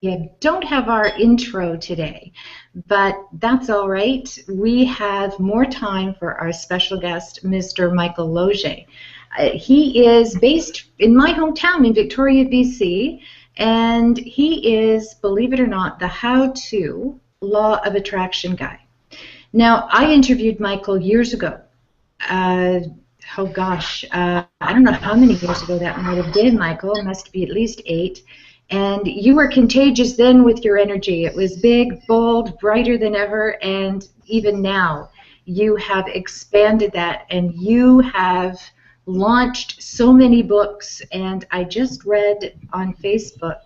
Yeah, don't have our intro today, but that's all right. We have more time for our special guest, Mr. Michael Losier. He is based in my hometown in Victoria, BC, and he is, believe it or not, the how-to law of attraction guy. Now, I interviewed Michael years ago. Uh, I don't know how many years ago that might have been, Michael. It must be at least 8. And you were contagious then with your energy. It was big, bold, brighter than ever, and even now you have expanded that and you have launched so many books. And I just read on Facebook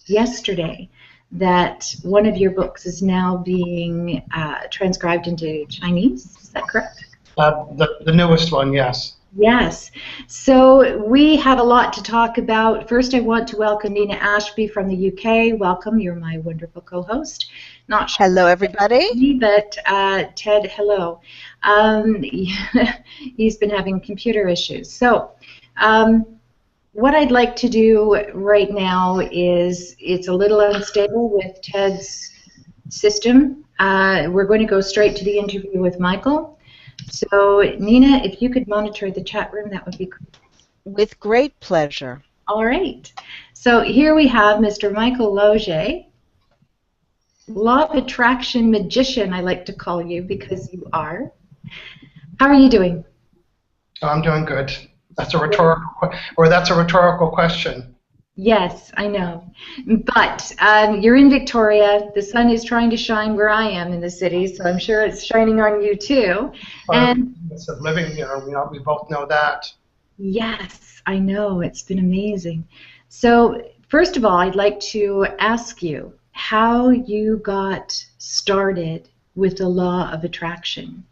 yesterday that one of your books is now being transcribed into Chinese. Is that correct? The newest one, yes. Yes. So we have a lot to talk about. First, I want to welcome Nina Ashby from the UK. Welcome. You're my wonderful co-host. Not sure hello, everybody. But Ted, hello. He's been having computer issues. So what I'd like to do right now is, it's a little unstable with Ted's system. We're going to go straight to the interview with Michael. So, Nina, if you could monitor the chat room, that would be great. With great pleasure. All right. So here we have Mr. Michael Losier, law of attraction magician, I like to call you because you are. How are you doing? Oh, I'm doing good. That's a rhetorical question. Yes, I know. But you're in Victoria. The sun is trying to shine where I am in the city, so I'm sure it's shining on you too. And it's a living here. We both know that. Yes, I know. It's been amazing. So first of all, I'd like to ask you how you got started with the law of attraction.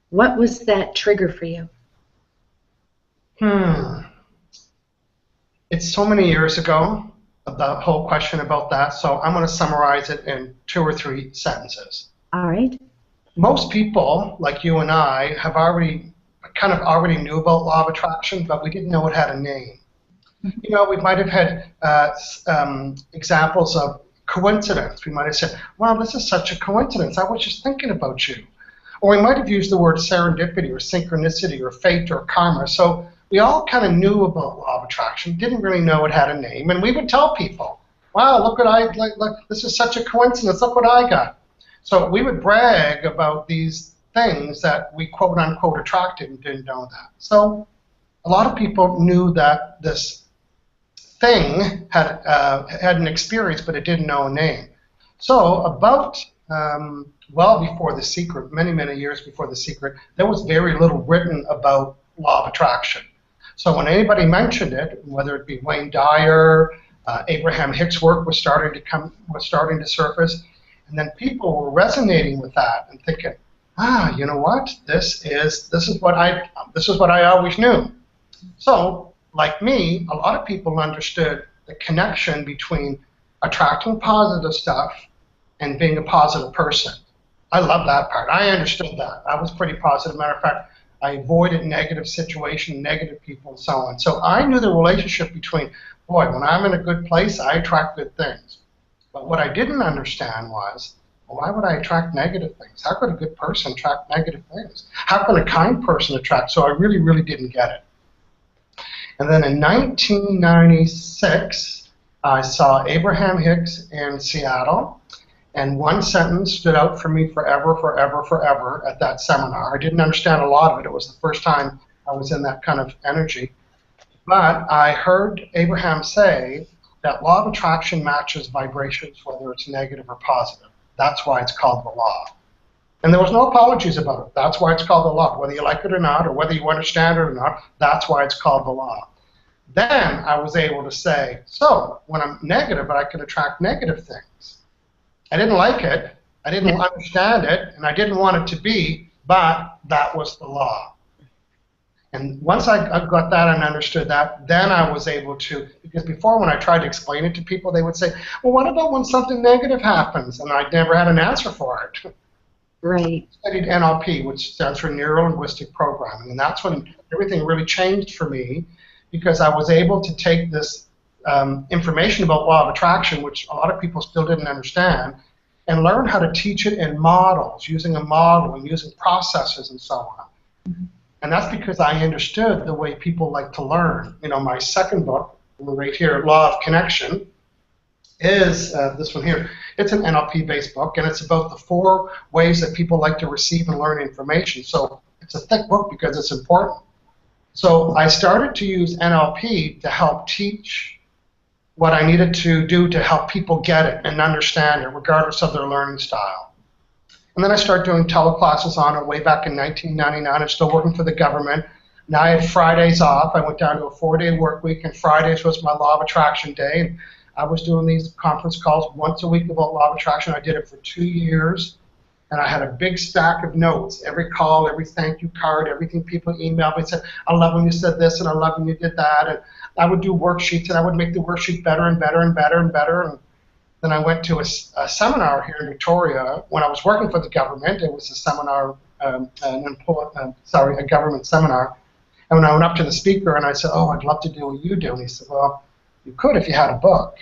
What was that trigger for you? It's so many years ago, the whole question about that, so I'm going to summarize it in 2 or 3 sentences. All right. Most people, like you and I, have already knew about law of attraction, but we didn't know it had a name. You know, we might have had examples of coincidence. We might have said, wow, this is such a coincidence. I was just thinking about you. Or we might have used the word serendipity or synchronicity or fate or karma. So we all kind of knew about law of attraction, didn't really know it had a name, and we would tell people, wow, look what this is such a coincidence, look what I got. So we would brag about these things that we quote unquote attracted and didn't know that. So a lot of people knew that this thing had an experience, but it didn't know a name. So about well before The Secret, many, many years before The Secret, there was very little written about law of attraction. So when anybody mentioned it, whether it be Wayne Dyer, Abraham Hicks' work was starting to surface, and then people were resonating with that and thinking, ah, you know what? This is what I always knew. So, like me, a lot of people understood the connection between attracting positive stuff and being a positive person. I love that part. I understood that. I was pretty positive. Matter of fact, I avoided negative situations, negative people, and so on. So I knew the relationship between, boy, when I'm in a good place, I attract good things. But what I didn't understand was, well, why would I attract negative things? How could a good person attract negative things? How could a kind person attract? So I really, really didn't get it. And then in 1996, I saw Abraham Hicks in Seattle. And one sentence stood out for me forever, forever, forever at that seminar. I didn't understand a lot of it. It was the first time I was in that kind of energy. But I heard Abraham say that law of attraction matches vibrations, whether it's negative or positive. That's why it's called the law. And there was no apologies about it. That's why it's called the law. Whether you like it or not, or whether you understand it or not, that's why it's called the law. Then I was able to say, so when I'm negative, I can attract negative things. I didn't like it, I didn't understand it, and I didn't want it to be, but that was the law. And once I got that and understood that, then I was able to, because before when I tried to explain it to people, they would say, well, what about when something negative happens? And I never had an answer for it. Right. I studied NLP, which stands for Neuro-Linguistic Programming, and that's when everything really changed for me, because I was able to take this information about law of attraction, which a lot of people still didn't understand, and learn how to teach it in models, using a model and using processes and so on. Mhm. And that's because I understood the way people like to learn. You know, my second book, right here, Law of Connection, is this one here. It's an NLP-based book, and it's about the 4 ways that people like to receive and learn information. So it's a thick book because it's important. So I started to use NLP to help teach what I needed to do to help people get it and understand it, regardless of their learning style. And then I started doing teleclasses on it way back in 1999. I'm still working for the government. Now I had Fridays off. I went down to a 4-day work week, and Fridays was my Law of Attraction day. And I was doing these conference calls once a week about Law of Attraction. I did it for 2 years. And I had a big stack of notes, every call, every thank you card, everything people emailed me said, I love when you said this, and I love when you did that. And I would do worksheets, and I would make the worksheet better and better and better and better. And then I went to a seminar here in Victoria when I was working for the government. It was a seminar, a government seminar. And when I went up to the speaker and I said, oh, I'd love to do what you do. And he said, well, you could if you had a book.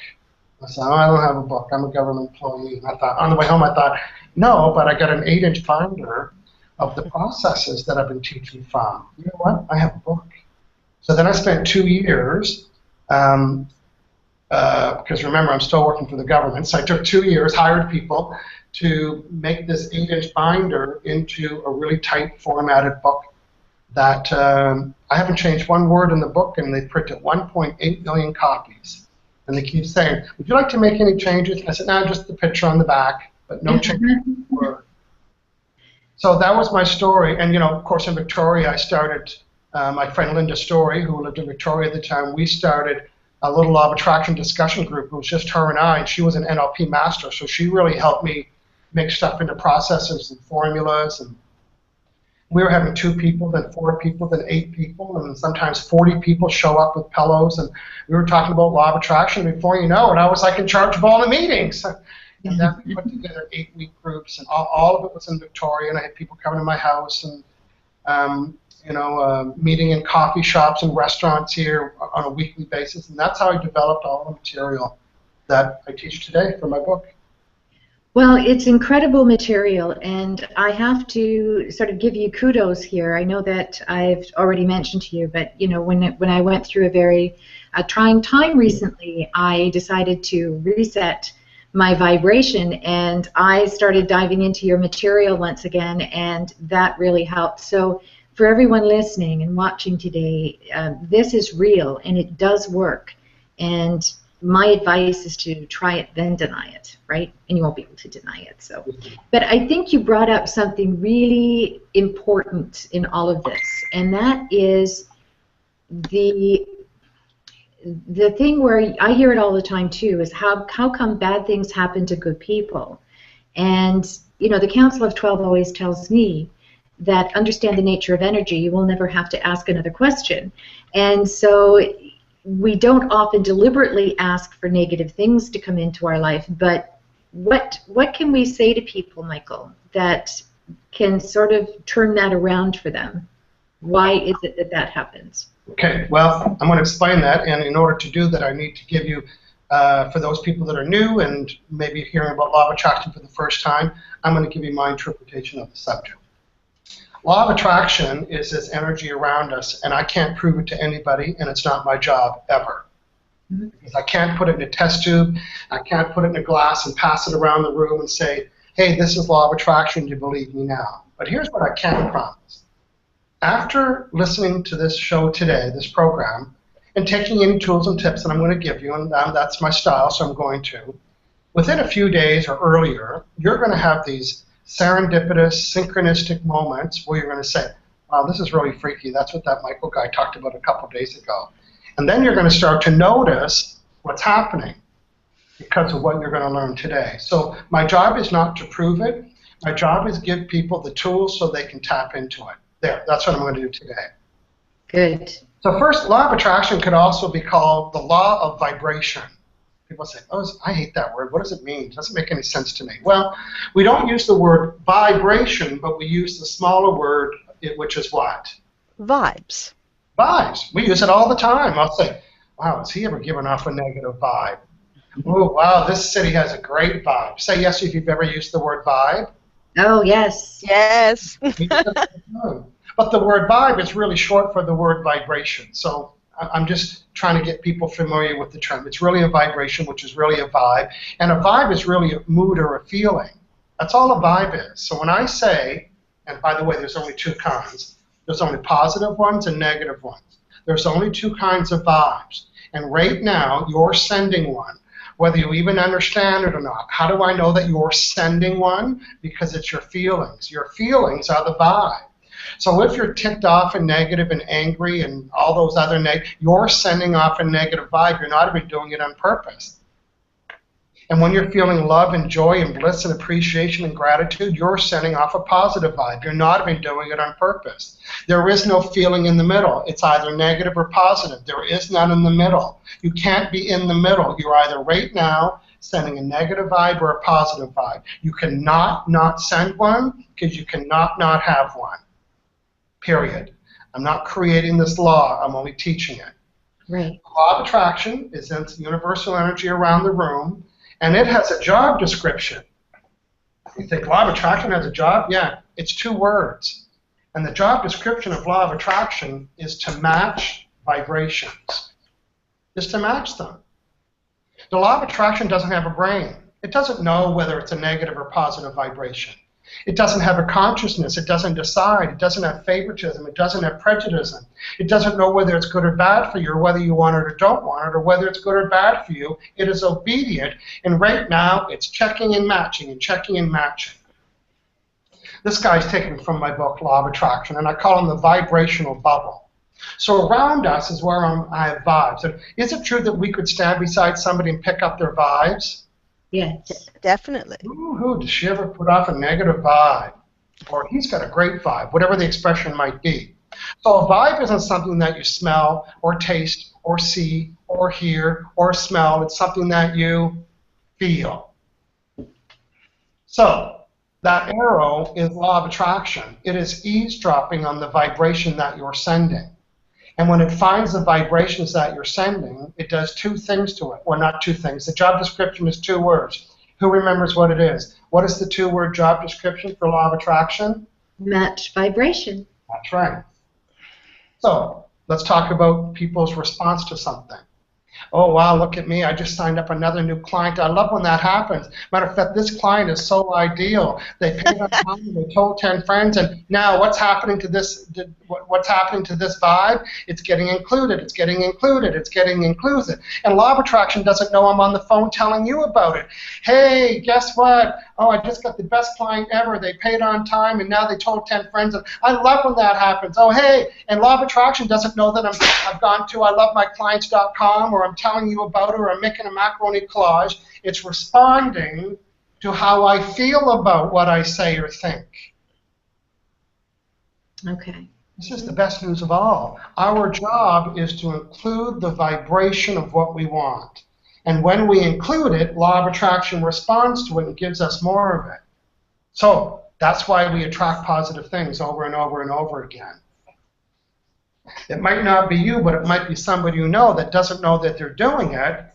I said, oh, I don't have a book. I'm a government employee. And I thought, on the way home, I thought, no, but I got an 8-inch binder of the processes that I've been teaching from. You know what? I have a book. So then I spent 2 years, because remember, I'm still working for the government. So I took 2 years, hired people to make this 8-inch binder into a really tight formatted book that I haven't changed one word in the book, and they printed 1.8 million copies. And they keep saying, would you like to make any changes? I said, no, just the picture on the back, but no changes in the word. So that was my story. And, you know, of course, in Victoria, I started, my friend Linda Story, who lived in Victoria at the time, we started a little Law of Attraction discussion group. It was just her and I, and she was an NLP master, so she really helped me make stuff into processes and formulas. And we were having 2 people, then 4 people, then 8 people, and sometimes 40 people show up with pillows, and we were talking about Law of Attraction. Before you know it, I was like in charge of all the meetings. And then we put together 8-week groups, and all of it was in Victoria, and I had people coming to my house and meeting in coffee shops and restaurants here on a weekly basis, and that's how I developed all the material that I teach today for my book. Well, it's incredible material, and I have to sort of give you kudos here. I know that I've already mentioned to you, but you know, when I went through a very trying time recently, I decided to reset my vibration, and I started diving into your material once again, and that really helped. So for everyone listening and watching today, this is real, and it does work. And my advice is to try it, then deny it, right? And you won't be able to deny it. So, but I think you brought up something really important in all of this, and that is the thing where I hear it all the time too, is how come bad things happen to good people? And you know, the Council of 12 always tells me that understand the nature of energy, you will never have to ask another question. And so we don't often deliberately ask for negative things to come into our life, but what can we say to people, Michael, that can sort of turn that around for them? Why is it that that happens? Okay, well, I'm going to explain that, and in order to do that, I need to give you, for those people that are new and maybe hearing about Law of Attraction for the first time, I'm going to give you my interpretation of the subject. Law of Attraction is this energy around us, and I can't prove it to anybody, and it's not my job ever. Because I can't put it in a test tube, I can't put it in a glass and pass it around the room and say, hey, this is Law of Attraction, you believe me now. But here's what I can promise. After listening to this show today, this program, and taking any tools and tips that I'm going to give you, and that's my style, so I'm going to, within a few days or earlier, you're going to have these serendipitous, synchronistic moments where you're going to say, wow, this is really freaky. That's what that Michael guy talked about a couple days ago. And then you're going to start to notice what's happening because of what you're going to learn today. So my job is not to prove it. My job is give people the tools so they can tap into it. There, that's what I'm going to do today. Good. So first, Law of Attraction could also be called the law of vibration. People say, oh, I hate that word. What does it mean? It doesn't make any sense to me. Well, we don't use the word vibration, but we use the smaller word, which is what? Vibes. Vibes. We use it all the time. I'll say, wow, has he ever given off a negative vibe? Oh, wow, this city has a great vibe. Say yes if you've ever used the word vibe. Oh, yes. Yes. But the word vibe is really short for the word vibration. So I'm just trying to get people familiar with the term. It's really a vibration, which is really a vibe. And a vibe is really a mood or a feeling. That's all a vibe is. So when I say, and by the way, there's only two kinds. There's only positive ones and negative ones. There's only two kinds of vibes. And right now, you're sending one, whether you even understand it or not. How do I know that you're sending one? Because it's your feelings. Your feelings are the vibe. So if you're ticked off and negative and angry and all those other you're sending off a negative vibe. You're not even doing it on purpose. And when you're feeling love and joy and bliss and appreciation and gratitude, you're sending off a positive vibe. You're not even doing it on purpose. There is no feeling in the middle. It's either negative or positive. There is none in the middle. You can't be in the middle. You're either right now sending a negative vibe or a positive vibe. You cannot not send one because you cannot not have one. Period. I'm not creating this law. I'm only teaching it. Right. The law of attraction is in universal energy around the room. And it has a job description. You think law of attraction has a job? Yeah, it's 2 words. And the job description of law of attraction is to match vibrations. Just to match them. The law of attraction doesn't have a brain. It doesn't know whether it's a negative or positive vibration. It doesn't have a consciousness. It doesn't decide. It doesn't have favoritism. It doesn't have prejudice. It doesn't know whether it's good or bad for you, or whether you want it or don't want it, or whether it's good or bad for you. It is obedient, and right now it's checking and matching and checking and matching. This guy's taken from my book, Law of Attraction, and I call him the vibrational bubble. So around us is where I have vibes. And is it true that we could stand beside somebody and pick up their vibes? Yes. Definitely. Ooh, does she ever put off a negative vibe? Or he's got a great vibe, whatever the expression might be. So a vibe isn't something that you smell or taste or see or hear or smell. It's something that you feel. So that arrow is law of attraction. It is eavesdropping on the vibration that you're sending. And when it finds the vibrations that you're sending, it does 2 things to it. Well, not 2 things. The job description is 2 words. Who remembers what it is? What is the 2-word job description for law of attraction? Match vibration. That's right. So let's talk about people's response to something. Oh, wow, look at me. I just signed up another new client. I love when that happens. Matter of fact, this client is so ideal. They paid on time, they told 10 friends, and now what's happening to this vibe? It's getting included. It's getting included. It's getting included. And law of attraction doesn't know I'm on the phone telling you about it. Hey, guess what? Oh, I just got the best client ever. They paid on time, and now they told 10 friends. And I love when that happens. Oh, hey, and law of attraction doesn't know that I've gone to ilovemyclients.com, or I'm telling you about it, or I'm making a macaroni collage. It's responding to how I feel about what I say or think. Okay. This is the best news of all. Our job is to include the vibration of what we want. And when we include it, law of attraction responds to it and gives us more of it. So that's why we attract positive things over and over and over again. It might not be you, but it might be somebody you know that doesn't know that they're doing it,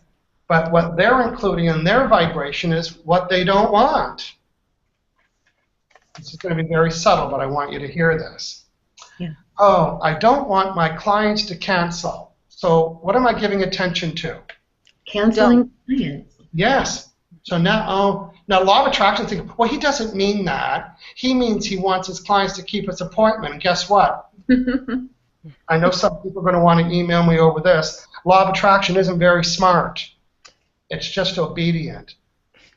but what they're including in their vibration is what they don't want. This is going to be very subtle, but I want you to hear this. Yeah. Oh, I don't want my clients to cancel. So what am I giving attention to? Canceling clients. Yes. So now law of attraction thinking, well, he doesn't mean that. He means he wants his clients to keep his appointment. And guess what? I know some people are going to want to email me over this. Law of attraction isn't very smart. It's just obedient.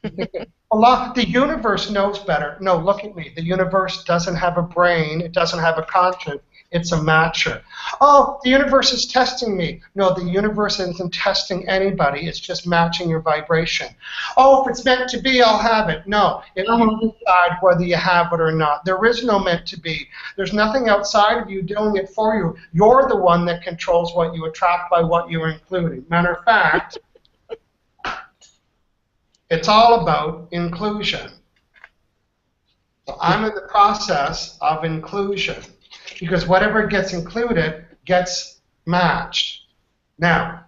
The universe knows better. No, look at me. The universe doesn't have a brain. It doesn't have a conscience. It's a matcher. Oh, the universe is testing me. No, the universe isn't testing anybody. It's just matching your vibration. Oh, if it's meant to be, I'll have it. No, you decide whether you have it or not. There is no meant to be. There's nothing outside of you doing it for you. You're the one that controls what you attract by what you're including. Matter of fact, it's all about inclusion. So I'm in the process of inclusion because whatever gets included gets matched. Now,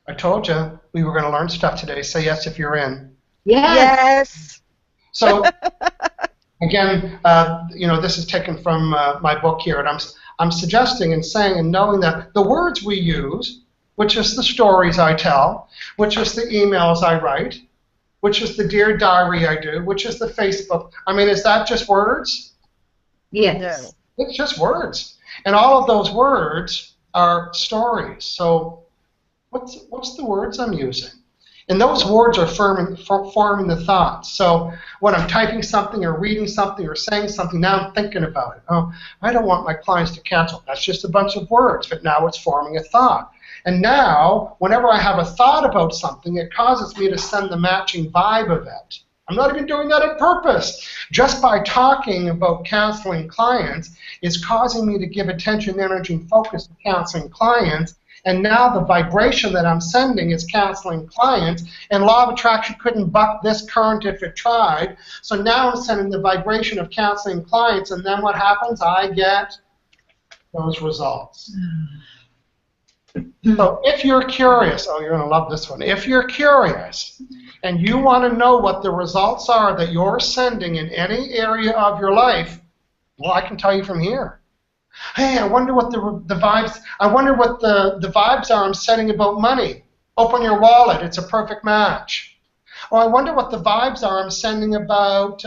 I told you we were going to learn stuff today. Say yes if you're in. Yes. So, again, this is taken from my book here, and I'm suggesting and saying and knowing that the words we use, which is the stories I tell, which is the emails I write, which is the Dear Diary I do, which is the Facebook. I mean, is that just words? Yes. No. It's just words. And all of those words are stories. So what's the words I'm using? And those words are forming the thoughts. So when I'm typing something or reading something or saying something, now I'm thinking about it. Oh, I don't want my clients to cancel. That's just a bunch of words, but now it's forming a thought. And now, whenever I have a thought about something, it causes me to send the matching vibe of it. I'm not even doing that on purpose. Just by talking about counseling clients is causing me to give attention, energy, and focus to counseling clients. And now the vibration that I'm sending is counseling clients, and law of attraction couldn't buck this current if it tried. So now I'm sending the vibration of counseling clients, and then what happens? I get those results. So if you're curious, oh, you're going to love this one. If you're curious and you want to know what the results are that you're sending in any area of your life, well, I can tell you from here. Hey, I wonder what the vibes. I wonder what the vibes are I'm setting about money. Open your wallet; it's a perfect match. Or I wonder what the vibes are I'm sending about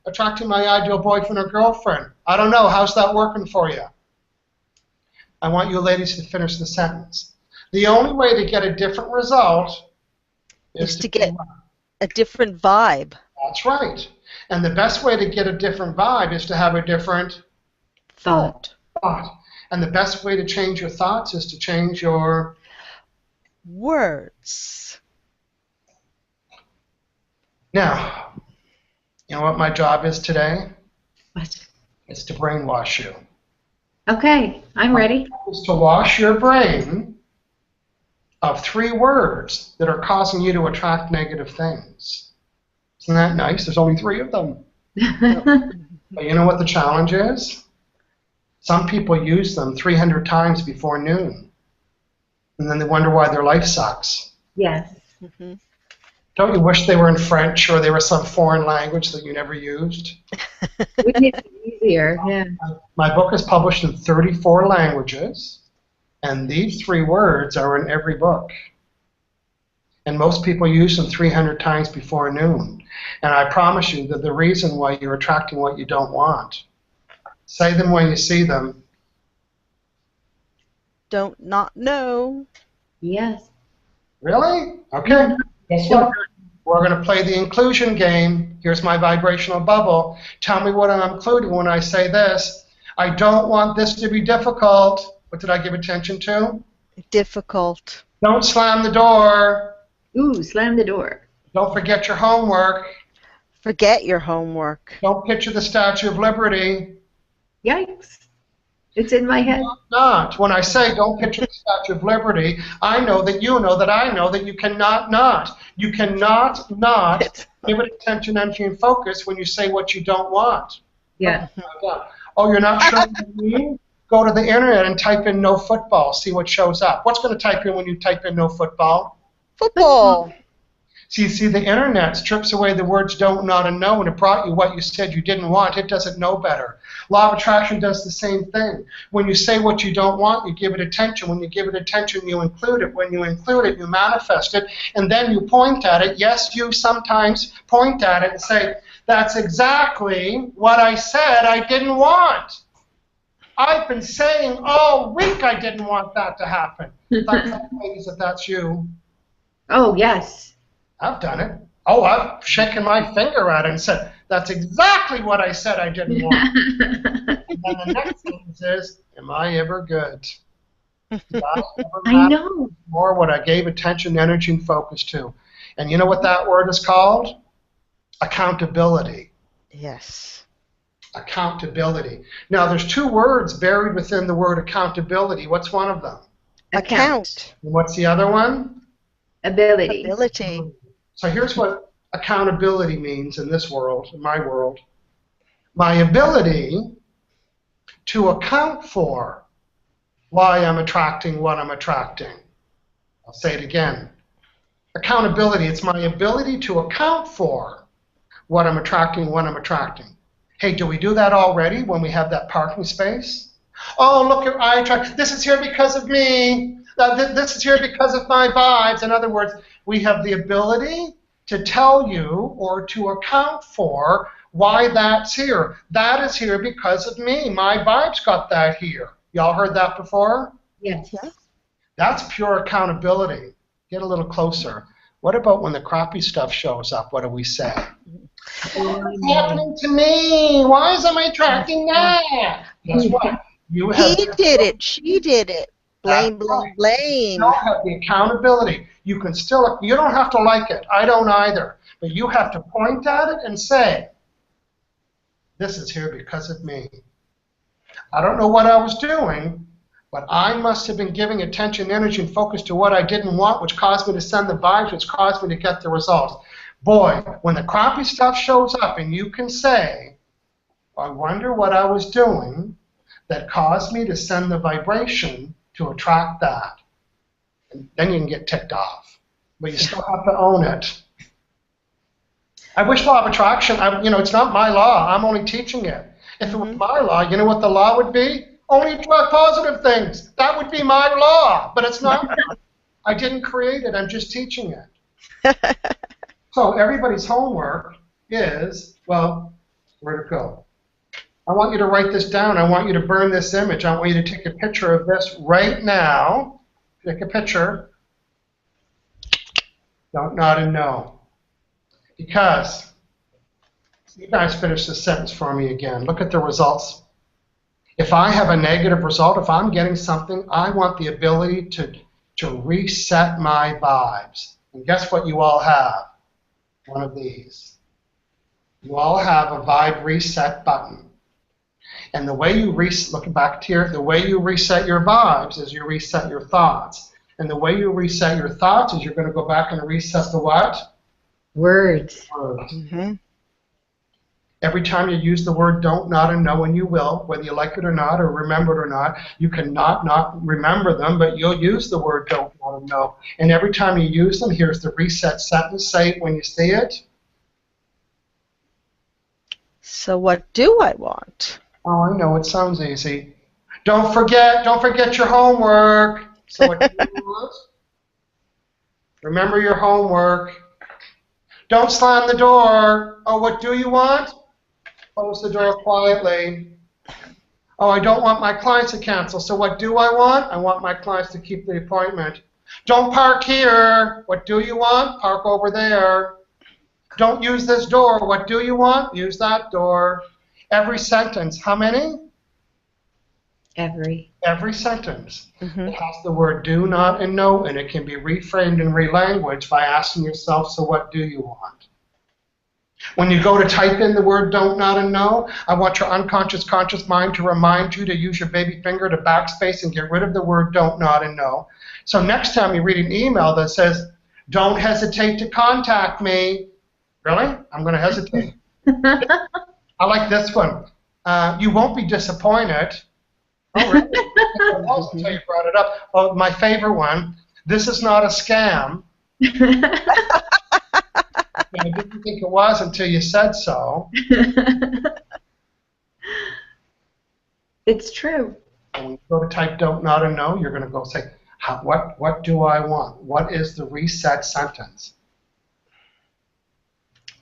attracting my ideal boyfriend or girlfriend. I don't know. How's that working for you? I want you ladies to finish the sentence. The only way to get a different result is to get a different vibe. That's right. And the best way to get a different vibe is to have a different thought. And the best way to change your thoughts is to change your words. Now, you know what my job is today? What? It's to brainwash you. Okay, I'm ready. It's to wash your brain of 3 words that are causing you to attract negative things. Isn't that nice? There's only 3 of them. But you know what the challenge is? Some people use them 300 times before noon, and then they wonder why their life sucks. Yes. Mm-hmm. Don't you wish they were in French or they were some foreign language that you never used? Wouldn't it be easier? Yeah. My book is published in 34 languages, and these 3 words are in every book. And most people use them 300 times before noon. And I promise you that the reason why you're attracting what you don't want. Say them when you see them. Don't not know. Yes. Really? Okay. Guess what? We're going to play the inclusion game. Here's my vibrational bubble. Tell me what I'm including when I say this. I don't want this to be difficult. What did I give attention to? Difficult. Don't slam the door. Ooh, slam the door. Don't forget your homework. Forget your homework. Don't picture the Statue of Liberty. Yikes. It's in my head. Not. When I say don't picture the Statue of Liberty, I know that you know that I know that you cannot not. You cannot not give it attention, energy, and focus when you say what you don't want. Yeah. Oh, you're not sure what you mean? Go to the internet and type in no football. See what shows up. What's going to type in when you type in no football? Football. See, the internet strips away the words don't, not, and no, and it brought you what you said you didn't want. It doesn't know better. Law of attraction does the same thing. When you say what you don't want, you give it attention. When you give it attention, you include it. When you include it, you manifest it, and then you point at it. Yes, you sometimes point at it and say, that's exactly what I said I didn't want. I've been saying all week I didn't want that to happen. Ladies, if that's you. Oh, yes. I've done it. Oh, I've shaken my finger at it and said, that's exactly what I said I didn't want. And then the next sentence is, am I ever good? I know. More what I gave attention, energy, and focus to. And you know what that word is called? Accountability. Yes. Accountability. Now, there's 2 words buried within the word accountability. What's one of them? Account. And what's the other one? Ability. Ability. So here's what accountability means in this world, in my world. My ability to account for why I'm attracting what I'm attracting. I'll say it again. Accountability, it's my ability to account for what I'm attracting, when I'm attracting. Hey, do we do that already when we have that parking space? Oh, look, I attract. This is here because of me. This is here because of my vibes. In other words, we have the ability to tell you or to account for why that's here. That is here because of me. My vibes got that here. Y'all heard that before? Yes. That's pure accountability. Get a little closer. What about when the crappy stuff shows up? What do we say? What's happening to me? Why am I attracting that? Guess what? You have. He did it. She did it. Blame, blame, You blame. don't have the accountability. You can still. You don't have to like it. I don't either. But you have to point at it and say, "This is here because of me." I don't know what I was doing, but I must have been giving attention, energy, and focus to what I didn't want, which caused me to send the vibes, which caused me to get the results. Boy, when the crappy stuff shows up and you can say, I wonder what I was doing that caused me to send the vibration to attract that. And then you can get ticked off. But you still have to own it. I wish law of attraction, it's not my law. I'm only teaching it. If it was my law, you know what the law would be? Only attract positive things. That would be my law. But it's not. I didn't create it. I'm just teaching it. So everybody's homework is, well, where'd it go? I want you to write this down. I want you to burn this image. I want you to take a picture of this right now. Take a picture. Don't nod and no. Because, you guys finish this sentence for me again. Look at the results. If I have a negative result, if I'm getting something, I want the ability to reset my vibes. And guess what you all have? One of these. You all have a vibe reset button. And the way you look back here, the way you reset your vibes is you reset your thoughts. And the way you reset your thoughts is you're going to go back and reset the what? Words. Words. Mm-hmm. Every time you use the word don't, not, and no, and you will, whether you like it or not, or remember it or not, you can not remember them, but you'll use the word don't, not, and no. And every time you use them, here's the reset sentence. Say it when you see it. So what do I want? Oh, I know, it sounds easy. Don't forget your homework. So what do you want? Remember your homework. Don't slam the door. Oh, what do you want? Close the door quietly. Oh, I don't want my clients to cancel. So what do I want? I want my clients to keep the appointment. Don't park here. What do you want? Park over there. Don't use this door. What do you want? Use that door. Every sentence. How many? Every. Every sentence. It has the word do, not, and no, and it can be reframed and relanguaged by asking yourself, so what do you want? When you go to type in the word don't, not, and no, I want your unconscious, conscious mind to remind you to use your baby finger to backspace and get rid of the word don't, not, and no. So next time you read an email that says, don't hesitate to contact me. Really? I'm going to hesitate. I like this one. You won't be disappointed. Oh, really? Until you brought it up. Oh, my favorite one. This is not a scam. I didn't think it was until you said so. It's true. When you go to type don't, not, and no, you're going to go say, what do I want? What is the reset sentence?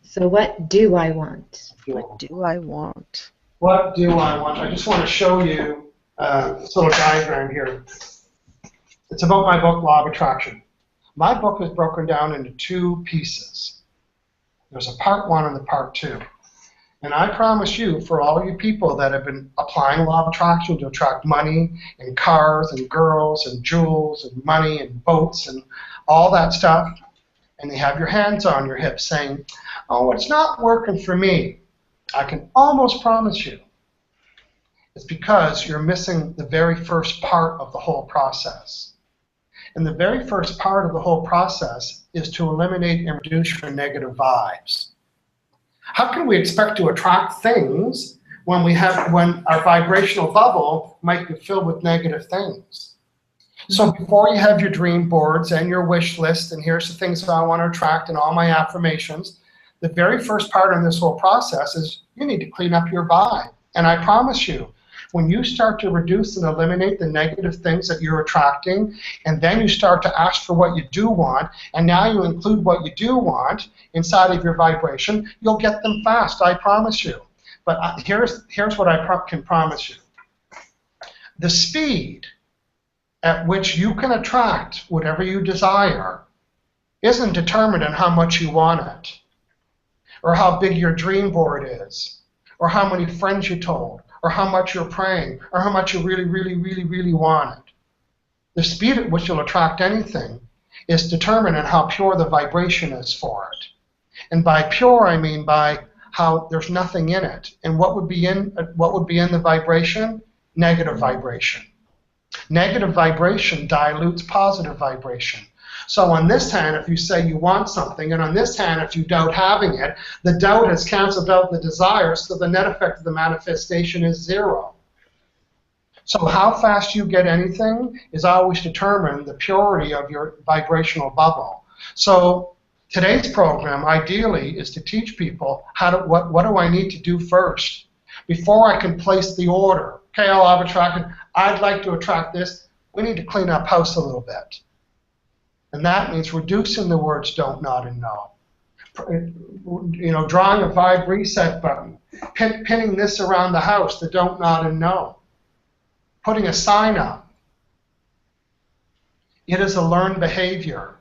So what do I want? What do I want? What do I want? I just want to show you this little diagram here. It's about my book, Law of Attraction. My book is broken down into two pieces. There's a part one and the part two. And I promise you, for all you people that have been applying law of attraction to attract money and cars and girls and jewels and money and boats and all that stuff, and they have your hands on your hips saying, oh, it's not working for me, I can almost promise you it's because you're missing the very first part of the whole process. And the very first part of the whole process is to eliminate and reduce your negative vibes. How can we expect to attract things when our vibrational bubble might be filled with negative things? So before you have your dream boards and your wish list, and here's the things that I want to attract and all my affirmations, the very first part in this whole process is you need to clean up your vibe. And I promise you, when you start to reduce and eliminate the negative things that you're attracting, and then you start to ask for what you do want, and now you include what you do want inside of your vibration, you'll get them fast, I promise you. But here's what I can promise you. The speed at which you can attract whatever you desire isn't determined on how much you want it, or how big your dream board is, or how many friends you told, or how much you're praying, or how much you really, really, really, really want it. The speed at which you'll attract anything is determined on how pure the vibration is for it. And by pure, I mean by how there's nothing in it. And what would be in the vibration? Negative vibration. Negative vibration dilutes positive vibration. So on this hand, if you say you want something, and on this hand, if you doubt having it, the doubt has canceled out the desire, so the net effect of the manifestation is zero. So how fast you get anything is always determined the purity of your vibrational bubble. So today's program, ideally, is to teach people what do I need to do first before I can place the order. Okay, I'll have attracted. I'd like to attract this. We need to clean up house a little bit. And that means reducing the words don't, not, and no. You know, drawing a vibe reset button, pinning this around the house, the don't, not, and no. Putting a sign up. It is a learned behavior.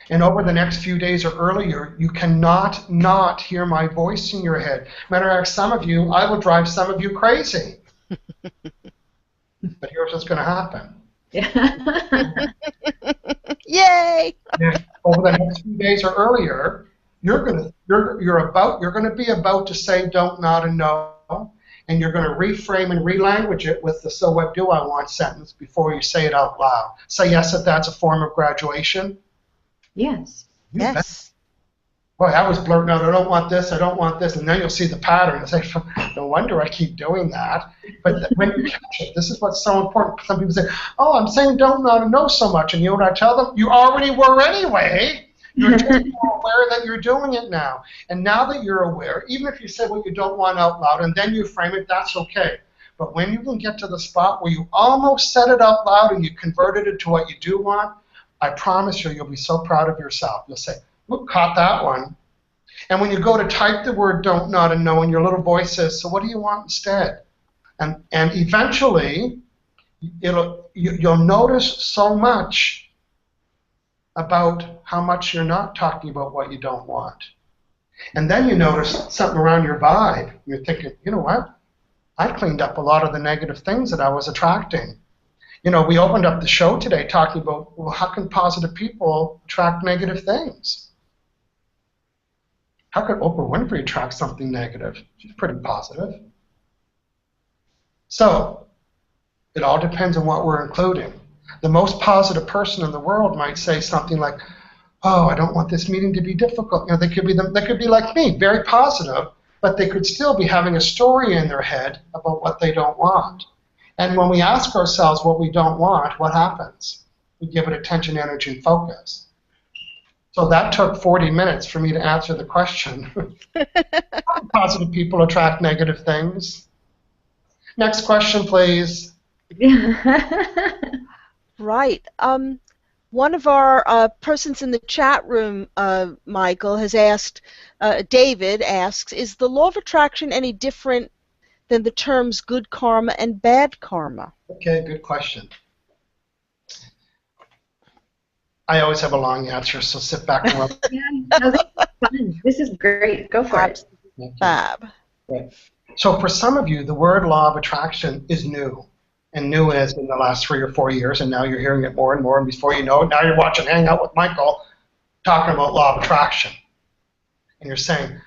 And over the next few days or earlier, you cannot not hear my voice in your head. Matter of fact, some of you, I will drive some of you crazy. But here's what's going to happen. Yay! And over the next few days or earlier, you're going to be about to say don't, not, and no, and you're going to reframe and relanguage it with the so what do I want sentence before you say it out loud. Say yes if that's a form of graduation. Yes. Yes. Boy, I was blurting out, I don't want this, I don't want this, and then you'll see the pattern. It's like, no wonder I keep doing that. But when you catch it, this is what's so important. Some people say, oh, I'm saying don't, not, and no so much. And you know what I tell them? You already were anyway. You're just more aware that you're doing it now. And now that you're aware, even if you say what you don't want out loud, and then you frame it, that's okay. But when you can get to the spot where you almost said it out loud and you converted it to what you do want, I promise you, you'll be so proud of yourself. You'll say, look, caught that one. And when you go to type the word don't, not, and no, and your little voice says, so what do you want instead? And eventually, you'll notice so much about how much you're not talking about what you don't want. And then you notice something around your vibe. You're thinking, you know what? I cleaned up a lot of the negative things that I was attracting. You know, we opened up the show today talking about, well, how can positive people attract negative things? How could Oprah Winfrey attract something negative? She's pretty positive. So, it all depends on what we're including. The most positive person in the world might say something like, oh, I don't want this meeting to be difficult. You know, they could be like me, very positive, but they could still be having a story in their head about what they don't want. And when we ask ourselves what we don't want, what happens? We give it attention, energy, and focus. So that took 40 minutes for me to answer the question. Positive people attract negative things. Next question, please. Right. One of our persons in the chat room, Michael, has asked, David asks, is the law of attraction any different than the terms good karma and bad karma? Okay, good question. I always have a long answer, so sit back and rub. Yeah, no, this is fun. This is great. Go for it. Fab. Right. So for some of you, the word law of attraction is new. And new is in the last 3 or 4 years, and now you're hearing it more and more, and before you know it, now you're watching Hang Out with Michael talking about law of attraction. And you're saying,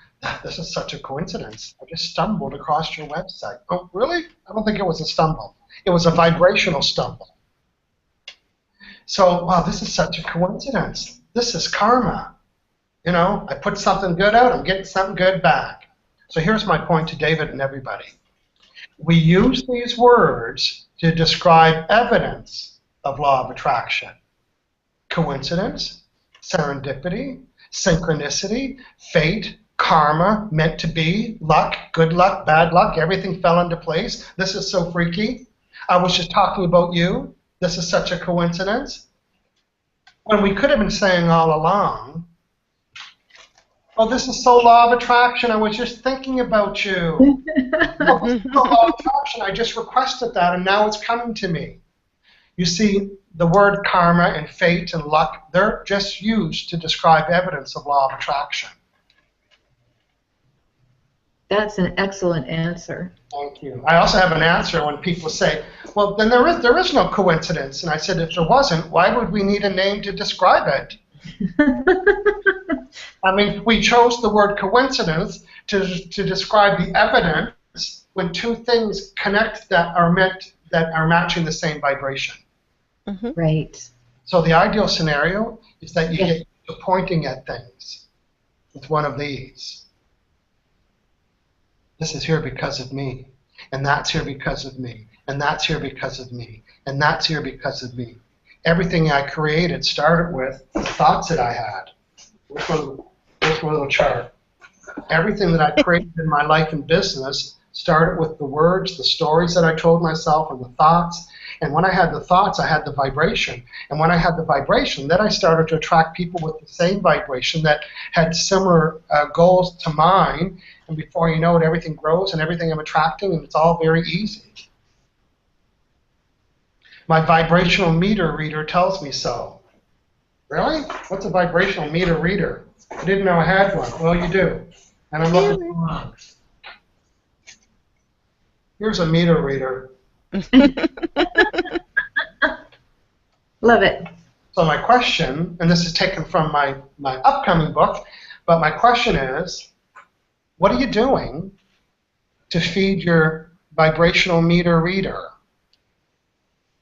this is such a coincidence. I just stumbled across your website. Oh, really? I don't think it was a stumble. It was a vibrational stumble. So, wow, this is such a coincidence. This is karma. You know, I put something good out, I'm getting something good back. So here's my point to David and everybody. We use these words to describe evidence of law of attraction? Coincidence, serendipity, synchronicity, fate, karma, meant to be, luck, good luck, bad luck, everything fell into place. This is so freaky. I was just talking about you. This is such a coincidence. When we could have been saying all along, oh, this is so law of attraction. I was just thinking about you. Oh, this is so law of attraction. I just requested that, and now it's coming to me. You see, the word karma and fate and luck, they're just used to describe evidence of law of attraction. That's an excellent answer. Thank you. I also have an answer when people say, well, then there is no coincidence. And I said, if there wasn't, why would we need a name to describe it? I mean, we chose the word coincidence to describe the evidence when two things connect that are matching the same vibration. Mm-hmm. Right. So the ideal scenario is that you get to pointing at things with one of these. This is here because of me, and that's here because of me, and that's here because of me, and that's here because of me. Everything I created started with the thoughts that I had. Here's my little chart. Everything that I created in my life and business started with the words, the stories that I told myself, and the thoughts. And when I had the thoughts, I had the vibration. And when I had the vibration, then I started to attract people with the same vibration that had similar goals to mine. And before you know it, everything grows and everything I'm attracting, and it's all very easy. My vibrational meter reader tells me so. Really? What's a vibrational meter reader? I didn't know I had one. Well, you do. And I'm looking for one. Here's a meter reader. Love it. So my question, and this is taken from my upcoming book, but my question is, what are you doing to feed your vibrational meter reader?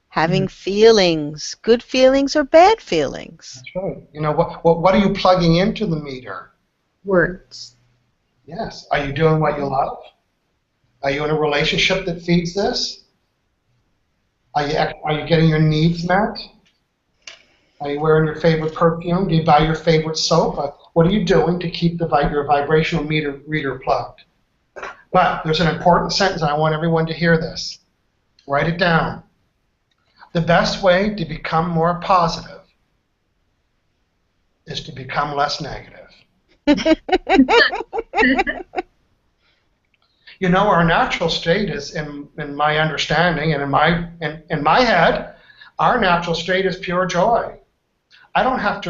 Having feelings, good feelings or bad feelings. That's right. You know, what are you plugging into the meter? Words. Yes. Are you doing what you love? Are you in a relationship that feeds this? Are you getting your needs met? Are you wearing your favorite perfume? Do you buy your favorite soap? What are you doing to keep your vibrational meter reader plugged? But there's an important sentence, and I want everyone to hear this. Write it down. The best way to become more positive is to become less negative. You know, our natural state is, in my understanding and in my head, our natural state is pure joy. I don't have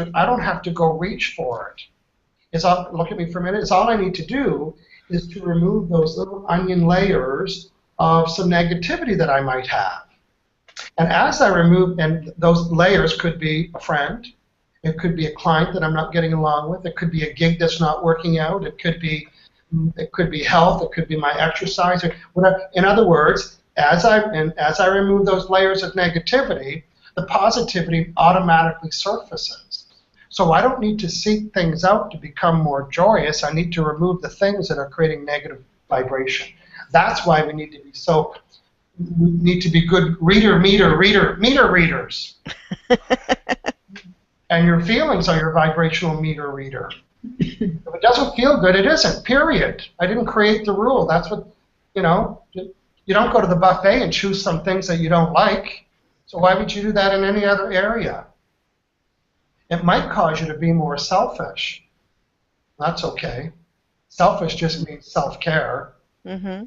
to go reach for it. Look at me for a minute. It's all I need to do is to remove those little onion layers of some negativity that I might have. And as I remove, and those layers could be a friend, it could be a client that I'm not getting along with, it could be a gig that's not working out, it could be health, it could be my exercise, or whatever. In other words, as I remove those layers of negativity, the positivity automatically surfaces. So I don't need to seek things out to become more joyous. I need to remove the things that are creating negative vibration. That's why we need to be good meter readers. And your feelings are your vibrational meter reader. If it doesn't feel good, it isn't, period. I didn't create the rule. That's what, you don't go to the buffet and choose some things that you don't like. So why would you do that in any other area? It might cause you to be more selfish. That's okay. Selfish just means self-care. Mm-hmm.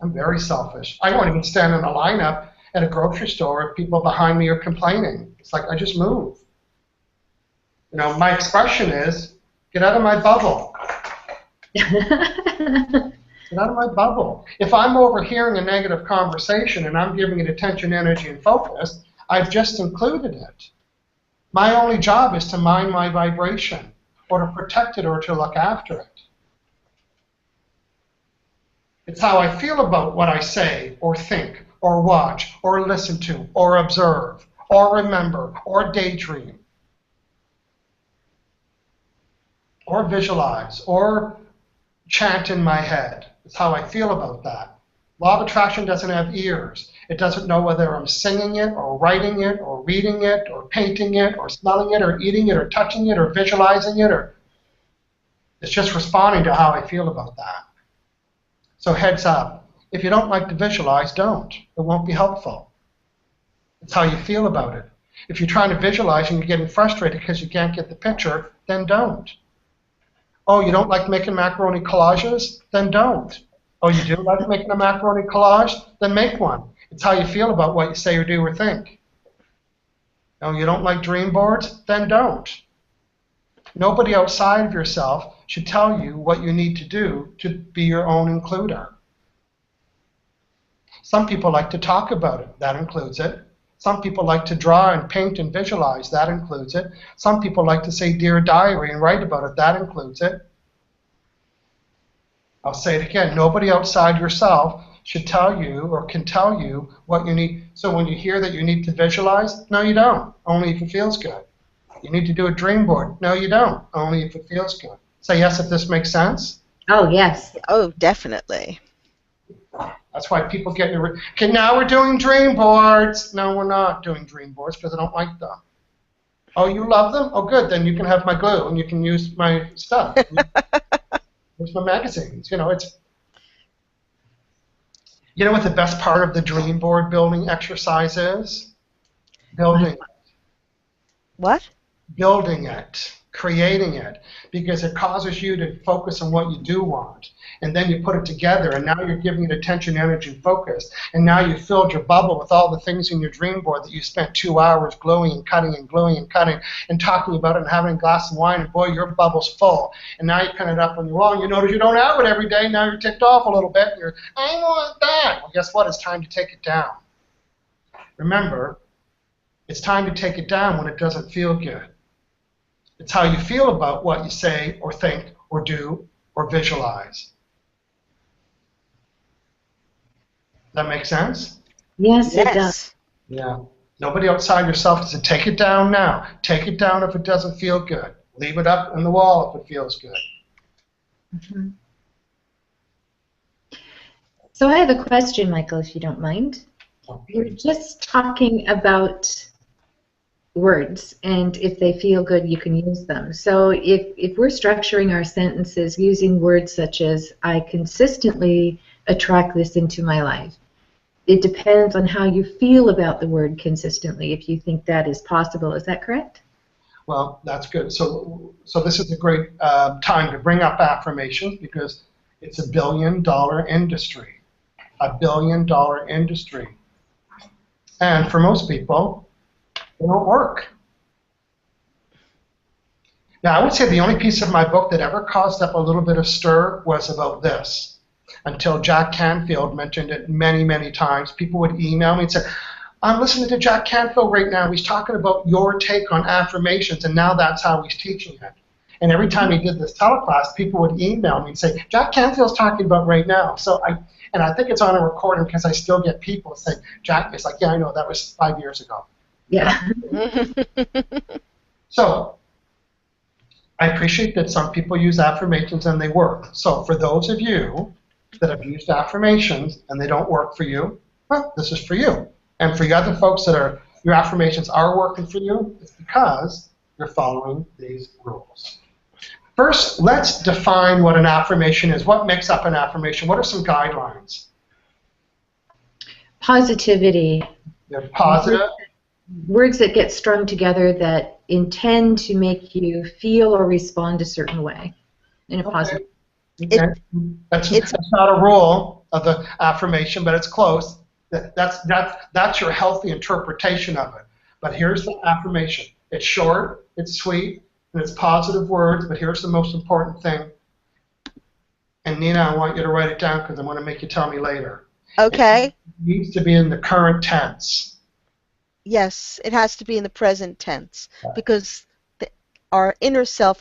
I'm very selfish. I won't even stand in a lineup at a grocery store if people behind me are complaining. It's like I just move. My expression is, get out of my bubble. Get out of my bubble. If I'm overhearing a negative conversation and I'm giving it attention, energy, and focus, I've just included it. My only job is to mind my vibration, or to protect it, or to look after it. It's how I feel about what I say, or think, or watch, or listen to, or observe, or remember, or daydream, or visualize, or chant in my head. It's how I feel about that. Law of attraction doesn't have ears. It doesn't know whether I'm singing it or writing it or reading it or painting it or smelling it or eating it or touching it or visualizing it, or it's just responding to how I feel about that. So heads up, if you don't like to visualize, don't. It won't be helpful. It's how you feel about it. If you're trying to visualize and you're getting frustrated because you can't get the picture, then don't. Oh, you don't like making macaroni collages? Then don't. Oh, you do like making a macaroni collage? Then make one. It's how you feel about what you say or do or think. Oh, you don't like dream boards? Then don't. Nobody outside of yourself should tell you what you need to do to be your own includer. Some people like to talk about it. That includes it. Some people like to draw and paint and visualize. That includes it. Some people like to say Dear Diary and write about it. That includes it. I'll say it again. Nobody outside yourself should tell you or can tell you what you need. So when you hear that you need to visualize, no, you don't. Only if it feels good. You need to do a dream board. No, you don't. Only if it feels good. Say yes if this makes sense. Oh, yes. Oh, definitely. That's why people get in okay, now we're doing dream boards. No, we're not doing dream boards because I don't like them. Oh, you love them? Oh, good. Then you can have my glue and you can use my stuff. Use my magazines. You know, it's. You know what the best part of the dream board building exercise is? Building it. What? Building it, creating it, because it causes you to focus on what you do want. And then you put it together, and now you're giving it attention, energy, and focus. And now you've filled your bubble with all the things in your dream board that you spent 2 hours gluing and cutting and gluing and cutting and talking about it and having a glass of wine, and boy, your bubble's full. And now you pin it up on your wall, and you notice you don't have it every day. Now you're ticked off a little bit, and you're, I want that. Well, guess what? It's time to take it down. Remember, it's time to take it down when it doesn't feel good. It's how you feel about what you say or think or do or visualize. Does that make sense? Yes, it does. Yeah. Nobody outside yourself says, take it down now. Take it down if it doesn't feel good. Leave it up on the wall if it feels good. Mm-hmm. So I have a question, Michael, if you don't mind. Okay. We're just talking about words, and if they feel good, you can use them. So if we're structuring our sentences using words such as, I consistently attract this into my life, it depends on how you feel about the word consistently, if you think that is possible. Is that correct? Well, that's good. So this is a great time to bring up affirmations because it's a billion-dollar industry. A billion-dollar industry. And for most people, they don't work. Now, I would say the only piece of my book that ever caused up a little bit of stir was about this. Until Jack Canfield mentioned it many, many times. People would email me and say, I'm listening to Jack Canfield right now. He's talking about your take on affirmations, and now that's how he's teaching it. And every time he did this teleclass, people would email me and say, Jack Canfield's talking about right now. So I think it's on a recording because I still get people saying, Jack, it's like, yeah, I know, that was 5 years ago. Yeah. So I appreciate that some people use affirmations and they work. So for those of you that have used affirmations and they don't work for you, well, this is for you. And for the other folks that your affirmations are working for you, it's because you're following these rules. First, let's define what an affirmation is. What makes up an affirmation? What are some guidelines? Positivity. They're positive. Words that get strung together that intend to make you feel or respond a certain way in a positive. That's not a rule of the affirmation, but it's close. That's your healthy interpretation of it. But here's the affirmation. It's short, it's sweet, and it's positive words, but here's the most important thing. And Nina, I want you to write it down because I want to make you tell me later. Okay. It needs to be in the current tense. Yes, it has to be in the present tense because our inner self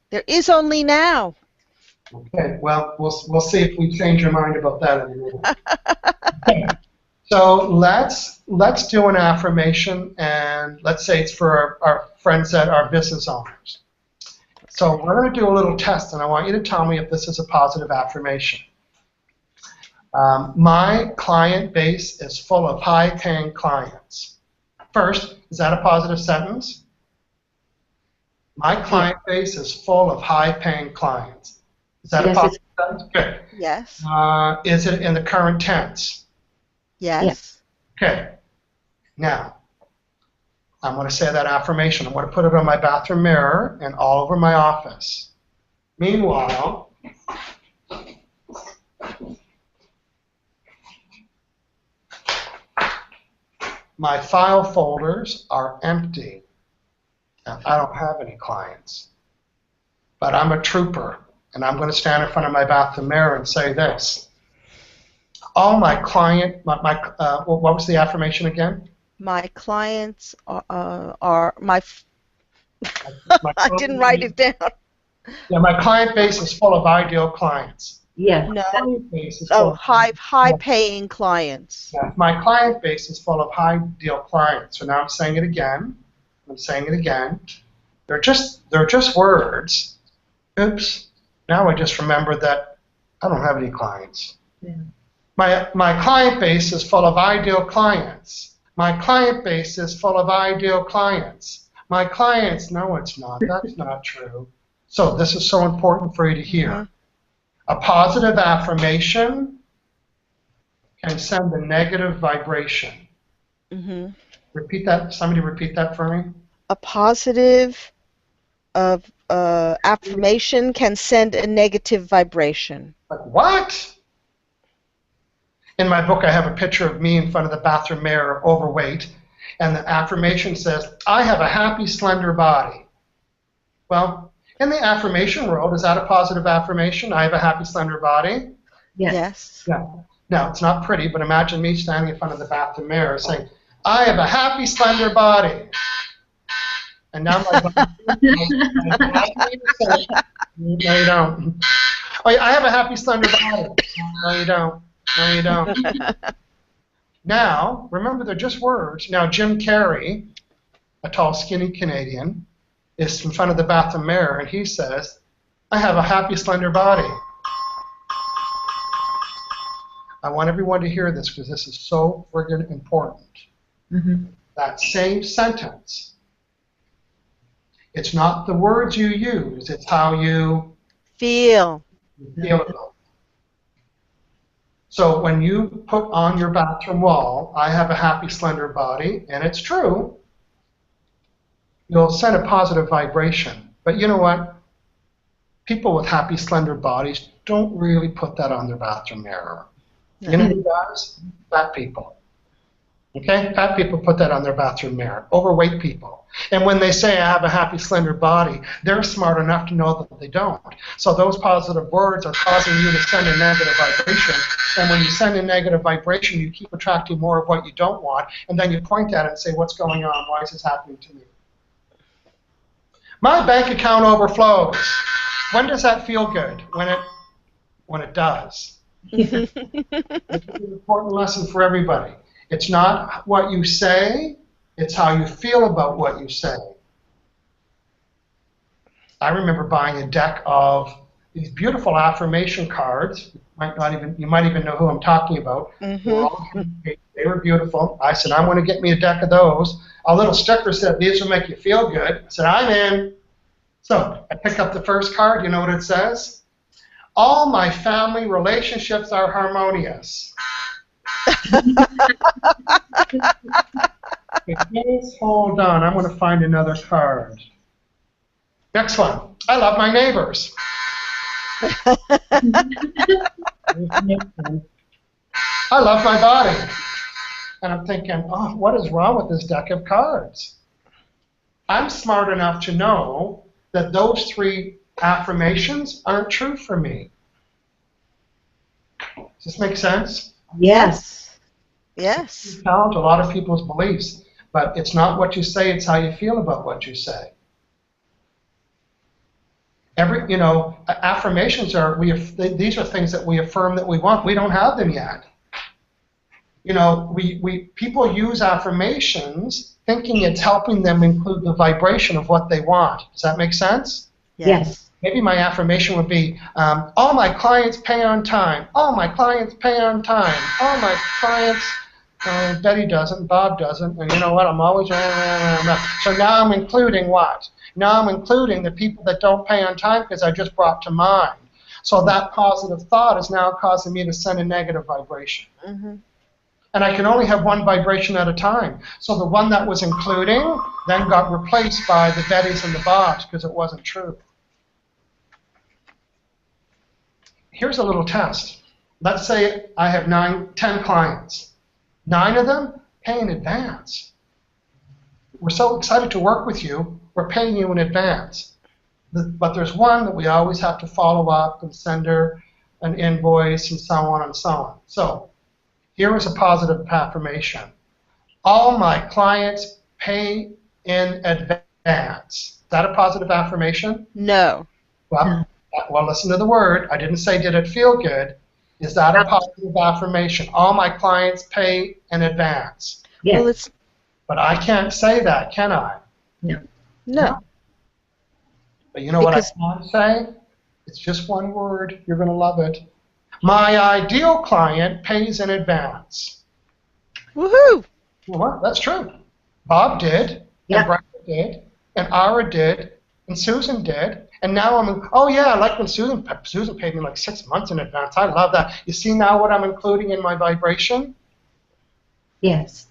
there is only now. Okay, well, we'll see if we change your mind about that in a minute. Okay. So let's do an affirmation, and let's say it's for our friends that are business owners. So we're going to do a little test, and I want you to tell me if this is a positive affirmation. My client base is full of high-paying clients. First, is that a positive sentence? My client base is full of high-paying clients. Is that a positive sentence? Good. Yes. Is it in the current tense? Yes. Okay. Now, I'm going to say that affirmation. I'm going to put it on my bathroom mirror and all over my office. Meanwhile, my file folders are empty. Now, I don't have any clients. But I'm a trooper, and I'm going to stand in front of my bathroom mirror and say this. All my client, what was the affirmation again? My clients are my. My I didn't write it down. Yeah, my client base is full of ideal clients. Yeah. No. Client base is full of high-paying clients. Yeah, my client base is full of high-deal clients. So now I'm saying it again. I'm saying it again. They're just words. Oops. Now I just remembered that I don't have any clients. Yeah. My client base is full of ideal clients. My client base is full of ideal clients. My clients, no, it's not. That's not true. So this is so important for you to hear. Mm-hmm. A positive affirmation can send a negative vibration. Mm-hmm. Repeat that. Somebody repeat that for me. A positive affirmation can send a negative vibration. Like what? In my book, I have a picture of me in front of the bathroom mirror, overweight, and the affirmation says, I have a happy, slender body. Well, in the affirmation world, is that a positive affirmation? I have a happy, slender body? Yes. Yeah. Now, it's not pretty, but imagine me standing in front of the bathroom mirror saying, I have a happy, slender body. And now my body. No, you don't. Oh, I have a happy, slender body. No, you don't. No, you don't. Now, remember, they're just words. Now, Jim Carrey, a tall, skinny Canadian, is in front of the bathroom mirror, and he says, I have a happy, slender body. I want everyone to hear this because this is so friggin' important. Mm-hmm. That same sentence. It's not the words you use, it's how you feel it. So when you put on your bathroom wall, I have a happy, slender body, and it's true, you'll send a positive vibration. But you know what? People with happy, slender bodies don't really put that on their bathroom mirror. You know who does? Fat people. Okay? Fat people put that on their bathroom mirror. Overweight people. And when they say, I have a happy, slender body, they're smart enough to know that they don't. So those positive words are causing you to send a negative vibration. And when you send a negative vibration, you keep attracting more of what you don't want. And then you point at it and say, what's going on? Why is this happening to me? My bank account overflows. When does that feel good? When it does. It's an important lesson for everybody. It's not what you say, it's how you feel about what you say. I remember buying a deck of these beautiful affirmation cards. You might even know who I'm talking about. Mm-hmm. They were beautiful. I said, I'm going to get me a deck of those. A little sticker said, these will make you feel good. I said, I'm in. So I picked up the first card. You know what it says? All my family relationships are harmonious. Please hold on. I'm going to find another card. Next one. I love my neighbors. I love my body. And I'm thinking, oh, what is wrong with this deck of cards? I'm smart enough to know that those three affirmations aren't true for me. Does this make sense? Yes. Yes. You challenge a lot of people's beliefs, but it's not what you say, it's how you feel about what you say. Affirmations these are things that we affirm that we want. We don't have them yet. People use affirmations thinking it's helping them include the vibration of what they want. Does that make sense? Yes. Maybe my affirmation would be, all my clients pay on time. All my clients pay on time. All my clients, Betty doesn't, Bob doesn't, and you know what, I'm always, so now I'm including what? Now I'm including the people that don't pay on time because I just brought to mind. So that positive thought is now causing me to send a negative vibration. Mm-hmm. And I can only have one vibration at a time. So the one that was including then got replaced by the Bettys and the Bobs because it wasn't true. Here's a little test. Let's say I have 10 clients. 9 of them pay in advance. We're so excited to work with you, we're paying you in advance. But there's one that we always have to follow up and send her an invoice and so on and so on. So here is a positive affirmation. All my clients pay in advance. Is that a positive affirmation? No. Well, listen to the word. I didn't say did it feel good. Is that a positive affirmation? All my clients pay in advance. Yes. Well, it's But I can't say that, can I? No. no. But you know what I can say? It's just one word. You're going to love it. My ideal client pays in advance. Woohoo! Well, that's true. Bob did, Yeah. and Brenda did, and Ara did, and Susan did, and now oh yeah, I like when Susan paid me like 6 months in advance. I love that. You see now what I'm including in my vibration? Yes.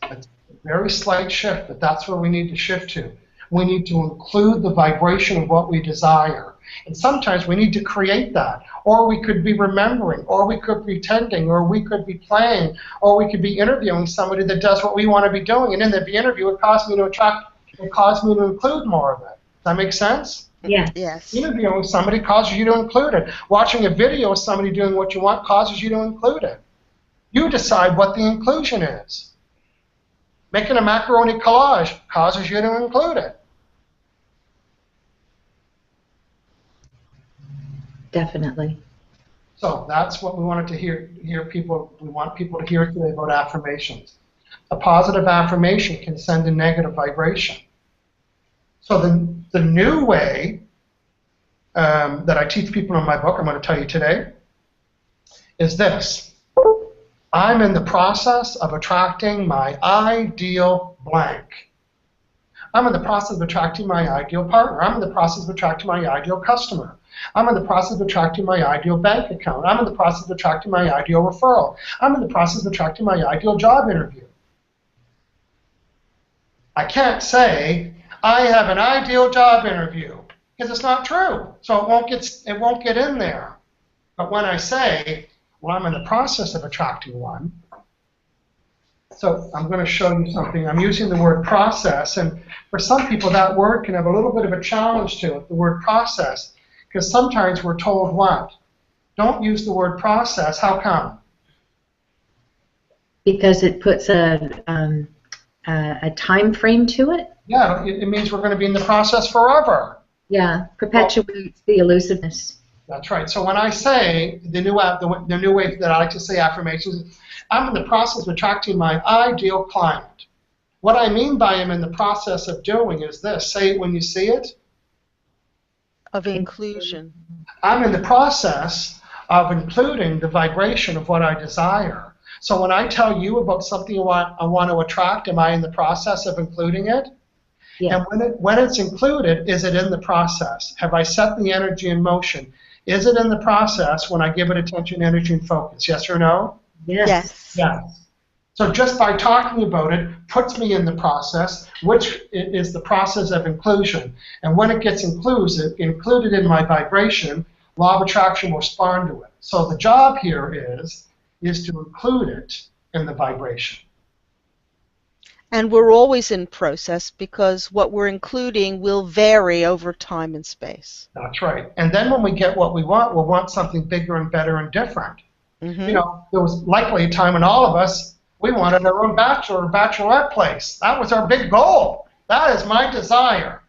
It's a very slight shift, but that's where we need to shift to. We need to include the vibration of what we desire. And sometimes we need to create that. Or we could be remembering, or we could be pretending, or we could be playing, or we could be interviewing somebody that does what we want to be doing. And in the interview, it caused me to include more of it. Does that make sense? Yes. Yes. Interviewing somebody causes you to include it. Watching a video of somebody doing what you want causes you to include it. You decide what the inclusion is. Making a macaroni collage causes you to include it. Definitely. So that's what we wanted to hear people. We want people to hear today about affirmations. A positive affirmation can send a negative vibration. So the new way that I teach people in my book, I'm going to tell you today, is this. I'm in the process of attracting my ideal blank. I'm in the process of attracting my ideal partner. I'm in the process of attracting my ideal customer. I'm in the process of attracting my ideal bank account. I'm in the process of attracting my ideal referral. I'm in the process of attracting my ideal job interview. I can't say, I have an ideal job interview, because it's not true. So it won't get in there. But when I say, well, I'm in the process of attracting one, so I'm going to show you something. I'm using the word process, and for some people that word can have a little bit of a challenge to it, the word process, because sometimes we're told what? Don't use the word process. How come? Because it puts a time frame to it. Yeah, it means we're going to be in the process forever. Yeah, perpetuates the elusiveness. That's right. So when I say the new way that I like to say affirmations, I'm in the process of attracting my ideal client. What I mean by I'm in the process of doing is this. Say it when you see it. Of inclusion. I'm in the process of including the vibration of what I desire. So when I tell you about something I want to attract, am I in the process of including it? Yeah. And when it's included, is it in the process? Have I set the energy in motion? Is it in the process when I give it attention, energy, and focus? Yes or no? Yes. Yes. Yes. So just by talking about it puts me in the process, which is the process of inclusion. And when it gets included in my vibration, law of attraction will respond to it. So the job here is to include it in the vibration. And we're always in process because what we're including will vary over time and space. That's right. And then when we get what we want, we'll want something bigger and better and different. Mm-hmm. You know, there was likely a time in all of us, we wanted our own bachelor or bachelorette place. That was our big goal. That is my desire.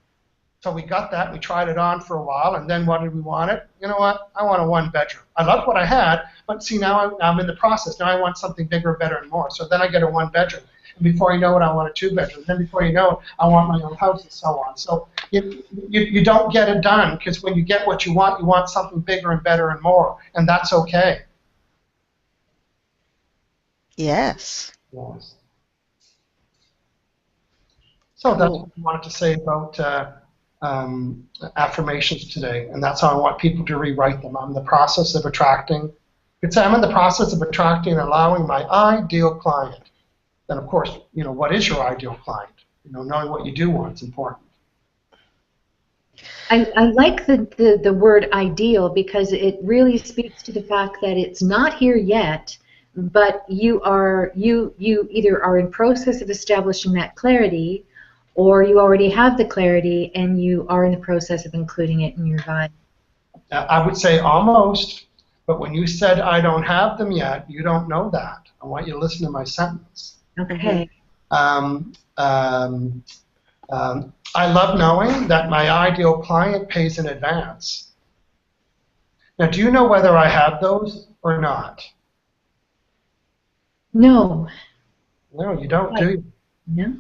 So we got that, we tried it on for a while, and then what did we want it? You know what? I want a one-bedroom. I loved what I had, but see, now I'm in the process. Now I want something bigger, better, and more. So then I get a one-bedroom. And before you know it, I want a two-bedroom. Then before you know it, I want my own house and so on. So, you don't get it done, because when you get what you want something bigger and better and more, and that's okay. Yes. Yes. So that's what I wanted to say about affirmations today, and that's how I want people to rewrite them. I'm in the process of attracting. It's I'm in the process of attracting and allowing my ideal client. Then, of course, what is your ideal client? Knowing what you do want is important. I like the word ideal, because it really speaks to the fact that it's not here yet, but you either are in process of establishing that clarity, or you already have the clarity and you are in the process of including it in your vibe. I would say almost, but when you said I don't have them yet, you don't know that. I want you to listen to my sentence. Okay. I love knowing that my ideal client pays in advance. Now, do you know whether I have those or not? No. No, you don't, do you? No.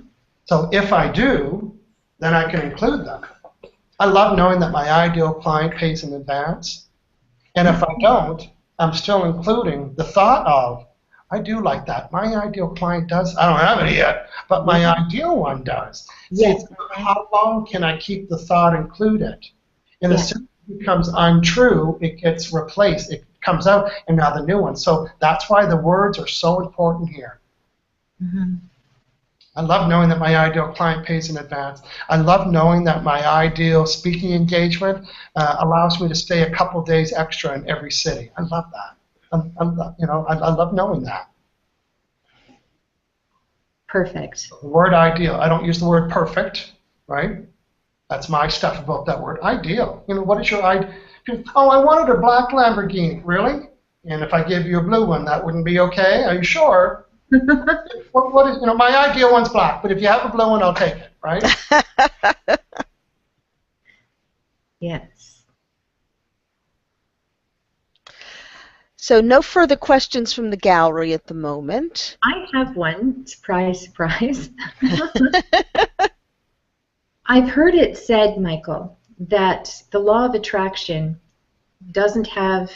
So if I do, then I can include them. I love knowing that my ideal client pays in advance. And if I don't, I'm still including the thought of, I do like that. My ideal client does. I don't have it yet, but my ideal one does. Yes. See, how long can I keep the thought included? And Yes. as soon as it becomes untrue, it gets replaced. It comes out, and now the new one. So that's why the words are so important here. Mm-hmm. I love knowing that my ideal client pays in advance. I love knowing that my ideal speaking engagement allows me to stay a couple days extra in every city. I love that. I love knowing that. Perfect. The word ideal. I don't use the word perfect, right? That's my stuff about that word. Ideal. What is your ideal? Oh, I wanted a black Lamborghini. Really? And if I give you a blue one, that wouldn't be okay? Are you sure? What is, my ideal one's black, but if you have a blue one, I'll take it, right? Yes. So no further questions from the gallery at the moment. I have one. Surprise, surprise. I've heard it said, Michael, that the law of attraction doesn't have,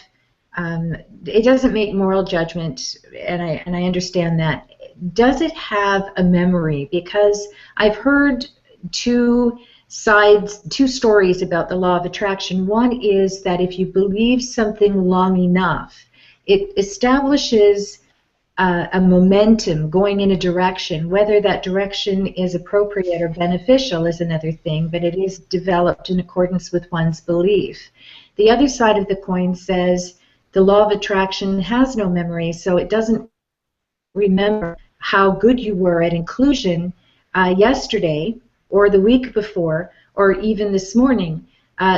it doesn't make moral judgment, and I understand that. Does it have a memory? Because I've heard two stories about the law of attraction. One is that if you believe something long enough, it establishes a momentum going in a direction. Whether that direction is appropriate or beneficial is another thing, but it is developed in accordance with one's belief. The other side of the coin says the law of attraction has no memory, so it doesn't remember how good you were at inclusion yesterday or the week before or even this morning.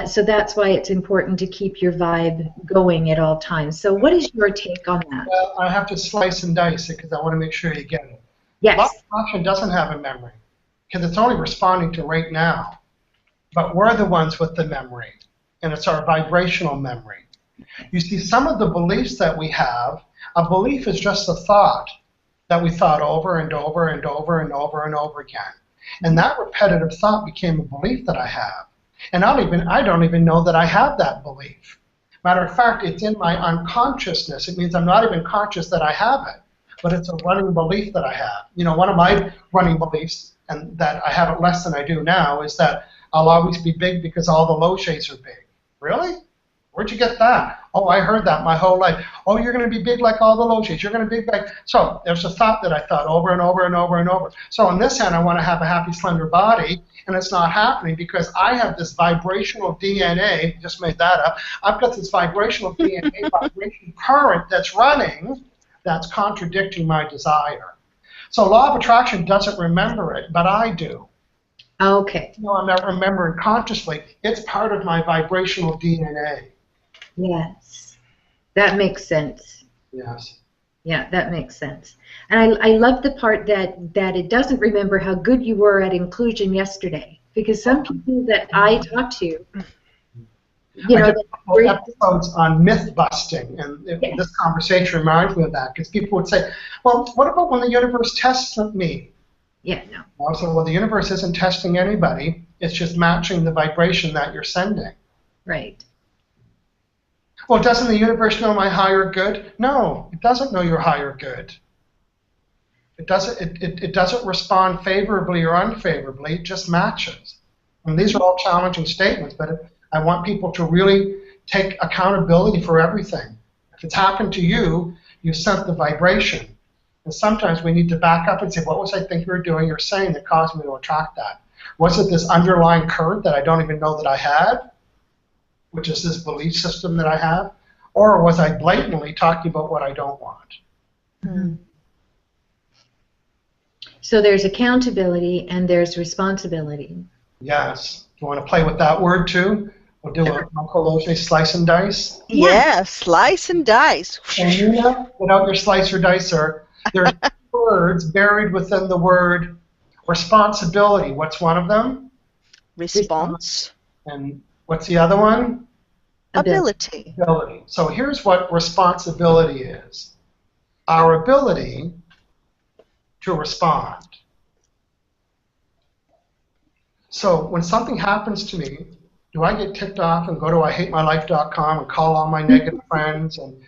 So that's why it's important to keep your vibe going at all times. So what is your take on that? Well, I have to slice and dice it because I want to make sure you get it. Yes. Law of attraction doesn't have a memory because it's only responding to right now. But we're the ones with the memory, and it's our vibrational memory. You see, some of the beliefs that we have, a belief is just a thought that we thought over and over and over and over and over again. And that repetitive thought became a belief that I have. And I don't even know that I have that belief. Matter of fact, it's in my unconsciousness. It means I'm not even conscious that I have it, but it's a running belief that I have. One of my running beliefs, and that I have it less than I do now, is that I'll always be big because all the Losiers are big. Really? Where'd you get that? Oh, I heard that my whole life. Oh, you're going to be big like all the Losiers. You're going to be big like... So there's a thought that I thought over and over and over and over. So on this hand, I want to have a happy, slender body, and it's not happening because I have this vibrational DNA, just made that up, I've got this vibrational DNA vibration current that's running that's contradicting my desire. So law of attraction doesn't remember it, but I do. Okay. No, I'm not remembering consciously. It's part of my vibrational DNA. Yes. That makes sense. Yes. Yeah, that makes sense. And I love the part that it doesn't remember how good you were at inclusion yesterday. Because some people that I talk to, I did episodes on myth busting, and yes. This conversation reminds me of that, because people would say, well, what about when the universe tests me? Yeah, no. Also, well, the universe isn't testing anybody. It's just matching the vibration that you're sending. Right. Well, doesn't the universe know my higher good? No, it doesn't know your higher good. It doesn't respond favorably or unfavorably. It just matches. And these are all challenging statements, but I want people to really take accountability for everything. If it's happened to you, you sent the vibration. And sometimes we need to back up and say, what was I think you were doing or saying that caused me to attract that? Was it this underlying current that I don't even know that I had, which is this belief system that I have? Or was I blatantly talking about what I don't want? Mm-hmm. So there's accountability and there's responsibility. Yes. Do you want to play with that word too? We'll do a Uncle Losier slice and dice. Yeah, slice and dice. And Nina, without your slice or dicer, there's words buried within the word responsibility. What's one of them? Response. And what's the other one? Ability. Ability. So here's what responsibility is. Our ability to respond. So when something happens to me, do I get ticked off and go to IHateMyLife.com and call all my negative friends and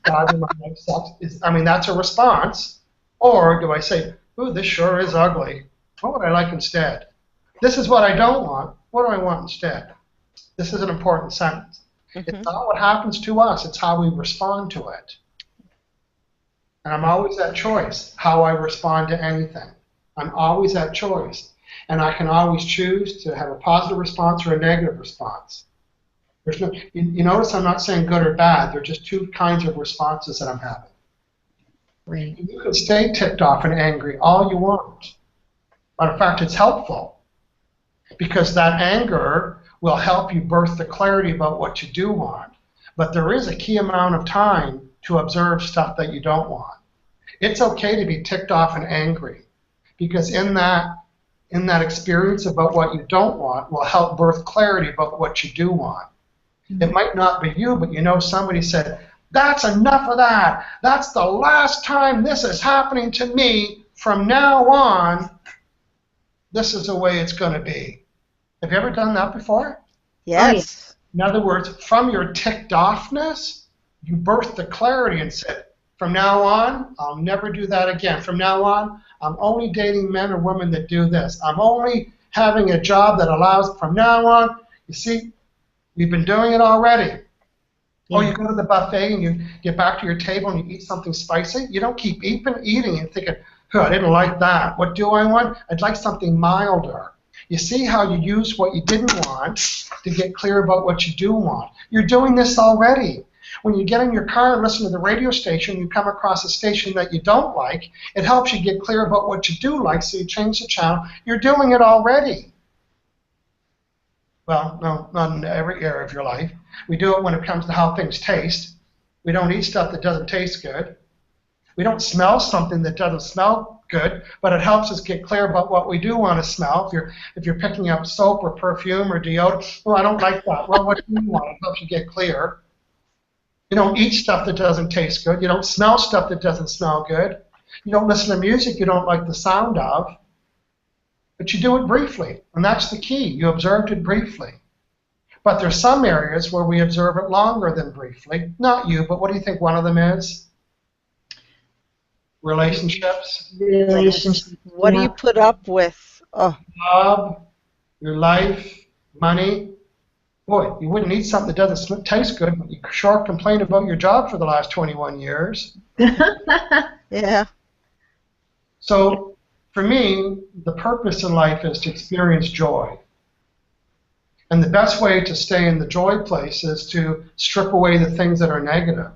God, my life sucks? That's a response. Or do I say, ooh, this sure is ugly. What would I like instead? This is what I don't want. What do I want instead? This is an important sentence. Mm-hmm. It's not what happens to us. It's how we respond to it. And I'm always at choice how I respond to anything. I'm always at choice. And I can always choose to have a positive response or a negative response. There's no, you notice I'm not saying good or bad. They're just two kinds of responses that I'm having. Right. You can stay ticked off and angry all you want. But in fact, it's helpful. Because that anger will help you birth the clarity about what you do want. But there is a key amount of time to observe stuff that you don't want. It's okay to be ticked off and angry. Because in that experience about what you don't want will help birth clarity about what you do want. Mm-hmm. It might not be you, but somebody said, that's enough of that. That's the last time this is happening to me. From now on, this is the way it's going to be. Have you ever done that before? Yes. In other words, from your ticked offness, you birthed the clarity and said, from now on, I'll never do that again. From now on, I'm only dating men or women that do this. I'm only having a job that allows, from now on, you see, we've been doing it already. Yeah. Or you go to the buffet and you get back to your table and you eat something spicy. You don't keep eating and thinking, I didn't like that. What do I want? I'd like something milder. You see how you use what you didn't want to get clear about what you do want. You're doing this already. When you get in your car and listen to the radio station, you come across a station that you don't like, it helps you get clear about what you do like, so you change the channel. You're doing it already. Well, no, not in every area of your life. We do it when it comes to how things taste. We don't eat stuff that doesn't taste good. We don't smell something that doesn't smell good, but it helps us get clear about what we do want to smell. If you're picking up soap or perfume or deodorant, well, I don't like that. Well, what do you want? It helps you get clear. You don't eat stuff that doesn't taste good. You don't smell stuff that doesn't smell good. You don't listen to music you don't like the sound of. But you do it briefly, and that's the key. You observed it briefly. But there's some areas where we observe it longer than briefly. Not you, but what do you think one of them is? Relationships. Relationships. What do you put up with? Oh. Job, your life, money. Boy, you wouldn't eat something that doesn't taste good, but you sure complained about your job for the last 21 years. Yeah. So, for me, the purpose in life is to experience joy. And the best way to stay in the joy place is to strip away the things that are negative.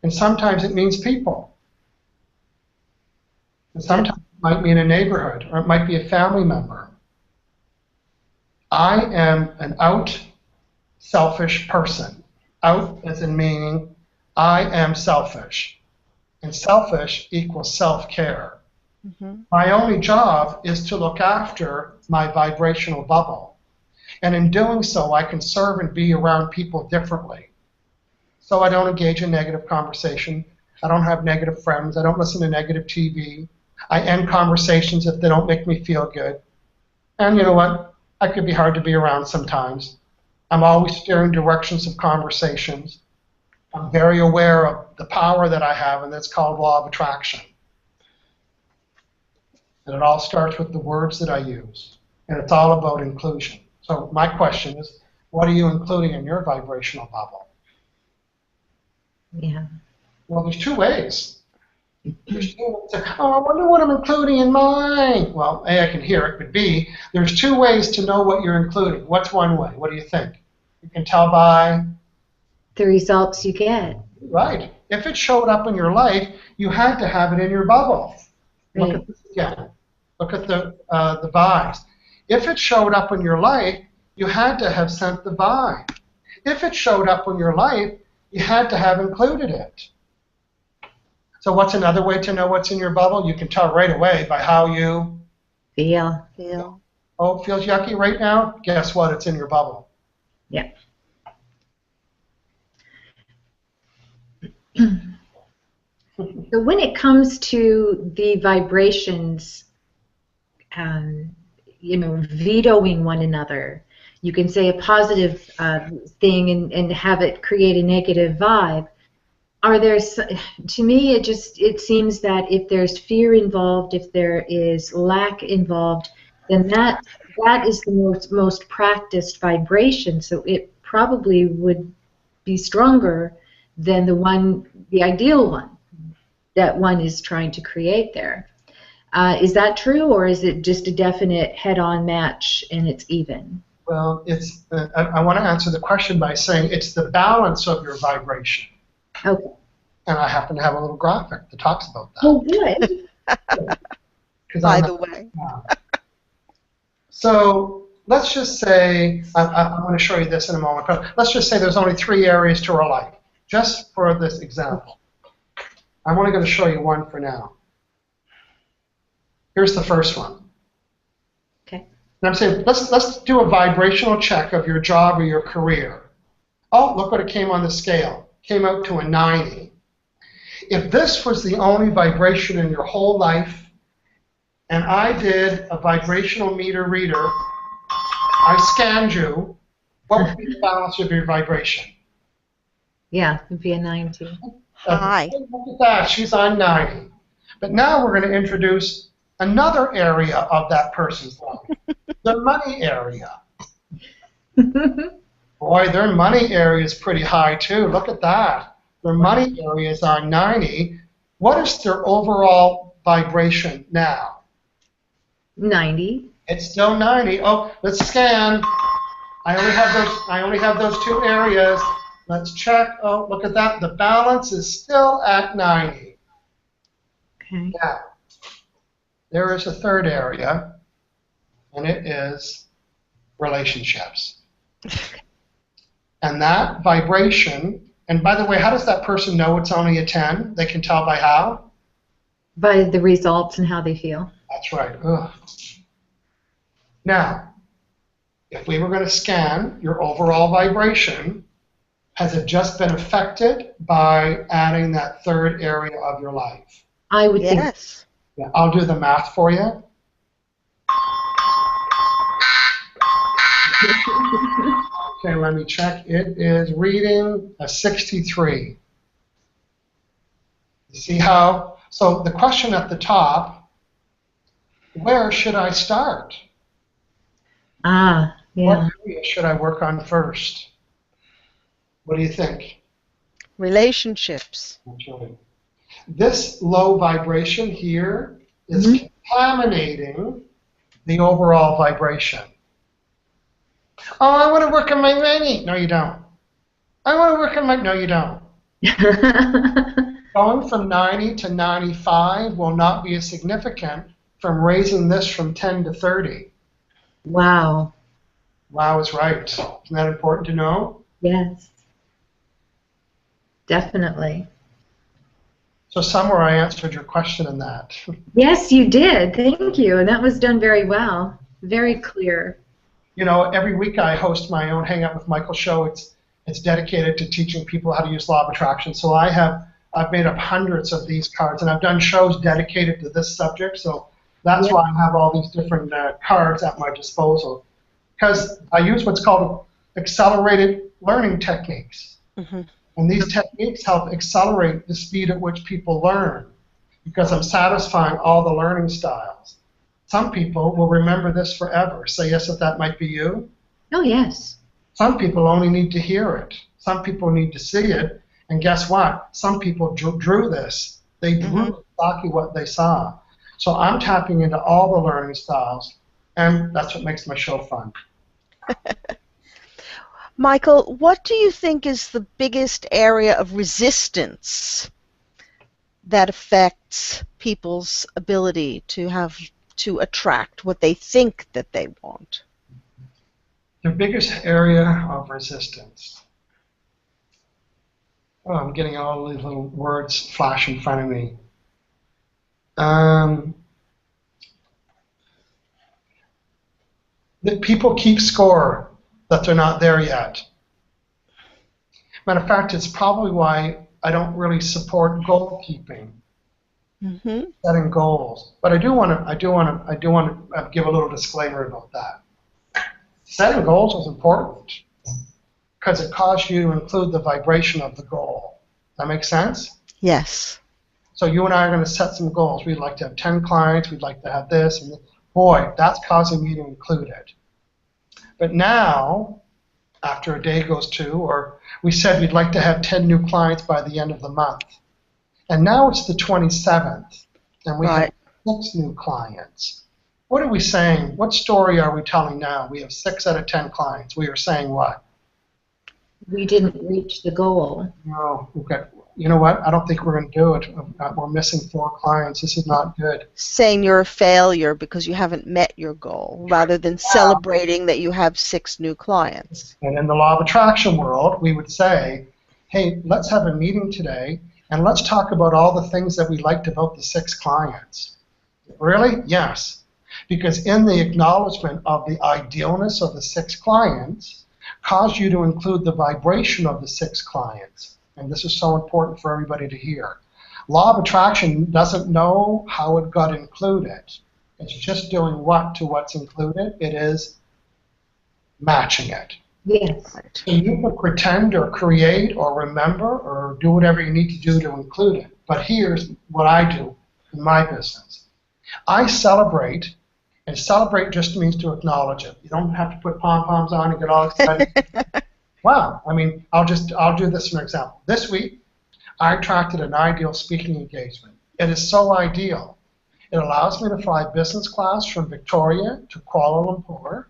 And sometimes it means people. And sometimes it might mean a neighborhood, or it might be a family member. I am an selfish person. Out as in meaning I am selfish. And selfish equals self-care. Mm-hmm. My only job is to look after my vibrational bubble. And in doing so, I can serve and be around people differently. So I don't engage in negative conversation. I don't have negative friends. I don't listen to negative TV. I end conversations if they don't make me feel good. And you know what? I could be hard to be around sometimes. I'm always steering directions of conversations. I'm very aware of the power that I have, and that's called law of attraction. And it all starts with the words that I use. And it's all about inclusion. So my question is, what are you including in your vibrational bubble? Yeah. Well, there's two ways. There's two ways to, oh, I wonder what I'm including in mine. Well, A, I can hear it, but B, there's two ways to know what you're including. What's one way? What do you think? You can tell by? The results you get. Right. If it showed up in your life, you had to have it in your bubble. Right. Look at this again. Look at the vibes. If it showed up in your life, you had to have sent the vibe. If it showed up in your life, you had to have included it. So what's another way to know what's in your bubble? You can tell right away by how you Feel. Oh, it feels yucky right now? Guess what? It's in your bubble. Yeah. So when it comes to the vibrations, vetoing one another, you can say a positive thing and have it create a negative vibe. To me, it seems that if there's fear involved, if there is lack involved, then that is the most practiced vibration. So it probably would be stronger than the ideal one that one is trying to create there. Is that true, or is it just a definite head-on match and it's even? Well, I want to answer the question by saying it's the balance of your vibration. Okay. And I happen to have a little graphic that talks about that. Oh, good. By the way. So let's just say, I'm going to show you this in a moment, but let's just say there's only 3 areas to our life, just for this example. I'm only going to show you one for now. Here's the first one. Okay. And I'm saying, let's do a vibrational check of your job or your career. Oh, look what it came on the scale. Came out to a 90. If this was the only vibration in your whole life, and I did a vibrational meter reader, I scanned you, what would be the balance of your vibration? Yeah, it'd be a 90. Hi. Look at that, she's on 90. But now we're going to introduce another area of that person's life, the money area. Boy, their money area is pretty high too. Look at that. Their money area is on 90. What is their overall vibration now? 90. It's still 90. Oh, let's scan. I only have those 2 areas. Let's check. Oh, look at that. The balance is still at 90. Okay. Now, there is a third area, and it is relationships. And that vibration, and by the way, how does that person know it's only a 10? They can tell by how? By the results and how they feel. That's right. Ugh. Now, if we were going to scan your overall vibration, has it just been affected by adding that third area of your life? I would think. Yes. Yeah, I'll do the math for you. Okay, let me check. It is reading a 63. You see how? So the question at the top, where should I start? Ah, yeah. What area should I work on first? What do you think? Relationships. That's right. This low vibration here is contaminating the overall vibration. Oh, I want to work on my money. No, you don't. I want to work on my... No, you don't. Going from 90 to 95 will not be as significant from raising this from 10 to 30. Wow. Wow is right. Isn't that important to know? Yes. Definitely. So somewhere I answered your question in that. Yes, you did. Thank you. And that was done very well. Very clear. You know, every week I host my own Hang Out with Michael show. It's dedicated to teaching people how to use law of attraction. So I have I've made up hundreds of these cards, and I've done shows dedicated to this subject, so that's why I have all these different cards at my disposal. Because I use what's called accelerated learning techniques. Mm-hmm. And these techniques help accelerate the speed at which people learn, because I'm satisfying all the learning styles. Some people will remember this forever. Say yes if that might be you. Oh, yes. Some people only need to hear it. Some people need to see it. And guess what? Some people drew this. They drew exactly what they saw. So I'm tapping into all the learning styles, and that's what makes my show fun. Michael, what do you think is the biggest area of resistance that affects people's ability to attract what they think that they want? The biggest area of resistance. Oh, I'm getting all these little words flash in front of me. That people keep score that they're not there yet. Matter of fact, it's probably why I don't really support goal keeping, setting goals. But I do want to give a little disclaimer about that. Setting goals is important because it causes you to include the vibration of the goal. That make sense? Yes. So you and I are going to set some goals. We'd like to have 10 clients. We'd like to have this. And boy, that's causing me to include it. But now, after a day goes to, or we said we'd like to have 10 new clients by the end of the month. And now it's the 27th, and we have 6 new clients. What are we saying? What story are we telling now? We have 6 out of 10 clients. We are saying what? We didn't reach the goal. No, okay. You know what? I don't think we're going to do it. We're missing 4 clients. This is not good. Saying you're a failure because you haven't met your goal, rather than celebrating that you have 6 new clients. And in the law of attraction world, we would say, hey, let's have a meeting today, and let's talk about all the things that we liked about the 6 clients. Really? Yes. Because in the acknowledgement of the idealness of the 6 clients, cause you to include the vibration of the 6 clients. And this is so important for everybody to hear. Law of attraction doesn't know how it got included. It's just doing what to what's included. It is matching it. Yes. So you can pretend or create or remember or do whatever you need to do to include it. But here's what I do in my business. I celebrate, and celebrate just means to acknowledge it. You don't have to put pom-poms on and get all excited. Wow, I mean, I'll do this for an example. This week, I attracted an ideal speaking engagement. It is so ideal. It allows me to fly business class from Victoria to Kuala Lumpur.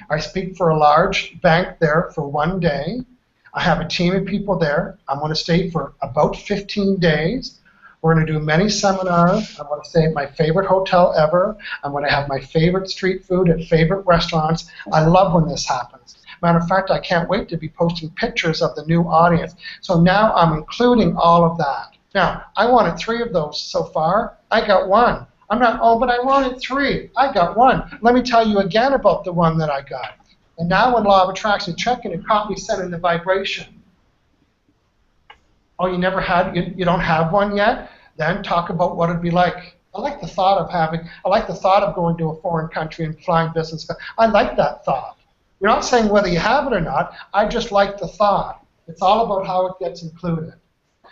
I speak for a large bank there for 1 day. I have a team of people there. I'm going to stay for about 15 days. We're going to do many seminars. I'm going to stay at my favorite hotel ever. I'm going to have my favorite street food at favorite restaurants. I love when this happens. Matter of fact, I can't wait to be posting pictures of the new audience. So now I'm including all of that. Now, I wanted 3 of those so far. I got 1. I'm not, oh, but I wanted 3. I got 1. Let me tell you again about the 1 that I got. And now in Law of Attraction, checking it caught me sending the vibration. Oh, you never had, you don't have 1 yet? Then talk about what it'd be like. I like the thought of going to a foreign country and flying business. I like that thought. You're not saying whether you have it or not. I just like the thought. It's all about how it gets included.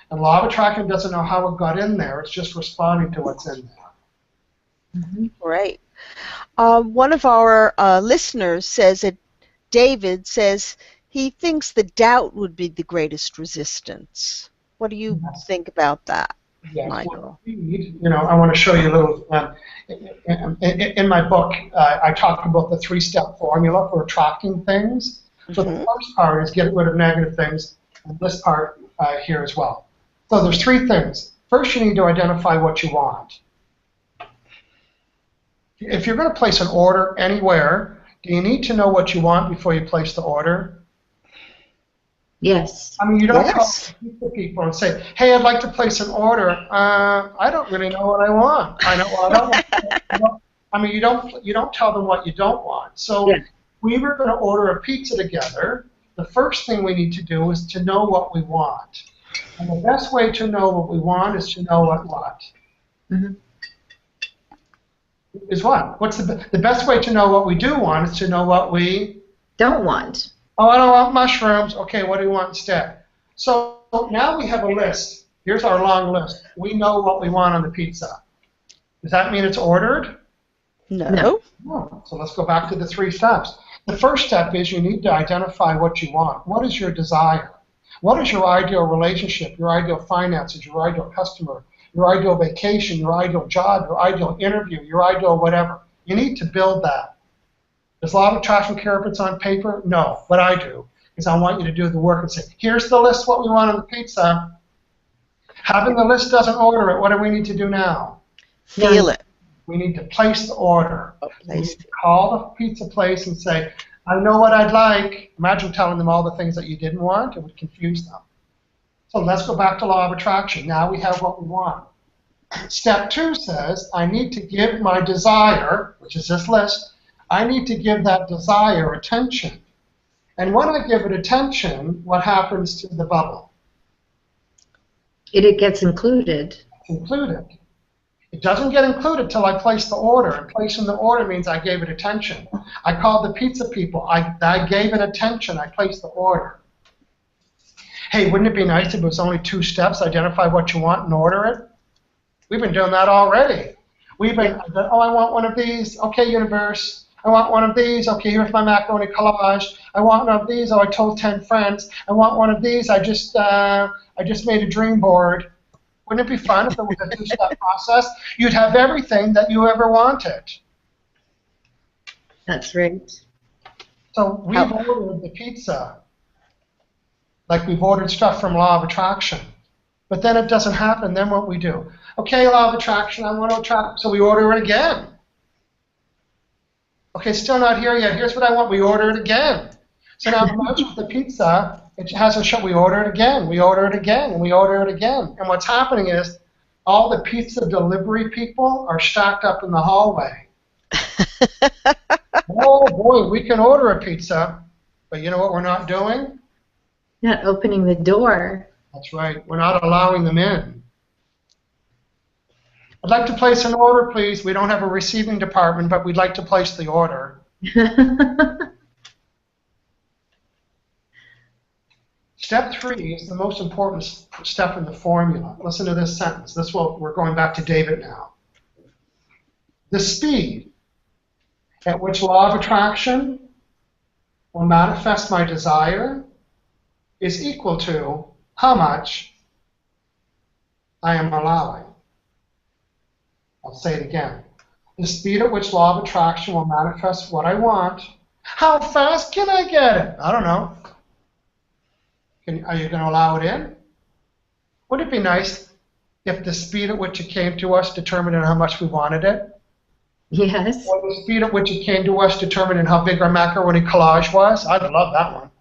And Law of Attraction doesn't know how it got in there. It's just responding to what's in there. Great. One of our listeners says that David says he thinks the doubt would be the greatest resistance. What do you think about that, Michael? I want to show you a little. In my book, I talk about the 3-step formula for attracting things. So the first part is get rid of negative things, and this part here as well. So there's 3 things. First, you need to identify what you want. If you're going to place an order anywhere, do you need to know what you want before you place the order? Yes. I mean, you don't talk to people and say, hey, I'd like to place an order. I don't really know what I want. I don't want. I mean, you don't tell them what you don't want. So if we were going to order a pizza together, the first thing we need to do is to know what we want. And the best way to know what we want is to know what? Mhm. Is what? What's the best way to know what we do want is to know what we Don't want. Oh, I don't want mushrooms. Okay, what do you want instead? So now we have a list. Here's our long list. We know what we want on the pizza. Does that mean it's ordered? No. No. So let's go back to the 3 steps. The first step is you need to identify what you want. What is your desire? What is your ideal relationship, your ideal finances, your ideal customer, your ideal vacation, your ideal job, your ideal interview, your ideal whatever? You need to build that. Does law of attraction care if it's on paper? No. What I do is I want you to do the work and say, here's the list what we want on the pizza. Having the list doesn't order it. What do we need to do now? Feel it. We need to place the order. We Place need to call the pizza place and say, I know what I'd like. Imagine telling them all the things that you didn't want. It would confuse them. So let's go back to law of attraction. Now we have what we want. Step 2 says, I need to give my desire, which is this list, I need to give that desire attention. And when I give it attention, what happens to the bubble? It gets included. It's included. It doesn't get included till I place the order. And placing the order means I gave it attention. I called the pizza people. I gave it attention. I placed the order. Hey, wouldn't it be nice if it was only 2 steps? Identify what you want and order it. We've been doing that already. We've been, oh, I want one of these. Okay, universe. I want one of these. Okay, here's my macaroni collage. I want one of these. Oh, I told 10 friends. I want one of these. I just made a dream board. Wouldn't it be fun if it was a 2-step process? You'd have everything that you ever wanted. That's right. So we've ordered the pizza, like we've ordered stuff from law of attraction. But then it doesn't happen. Then what we do? Okay, law of attraction, I want to attract. So we order it again. Okay, still not here yet. Here's what I want. We order it again. So now imagine the pizza, it hasn't shown. We order it again. We order it again. And we order it again. And what's happening is all the pizza delivery people are stacked up in the hallway. Oh, boy, we can order a pizza. But you know what we're not doing? Not opening the door. That's right. We're not allowing them in. I'd like to place an order, please. We don't have a receiving department, but we'd like to place the order. Step 3 is the most important step in the formula. Listen to this sentence. We're going back to David now. The speed at which law of attraction will manifest my desire is equal to how much I am allowing. I'll say it again. The speed at which law of attraction will manifest what I want. How fast can I get it? I don't know. Are you going to allow it in? Would it be nice if the speed at which it came to us determined how much we wanted it? Yes. Or the speed at which it came to us determined how big our macaroni collage was? I'd love that one.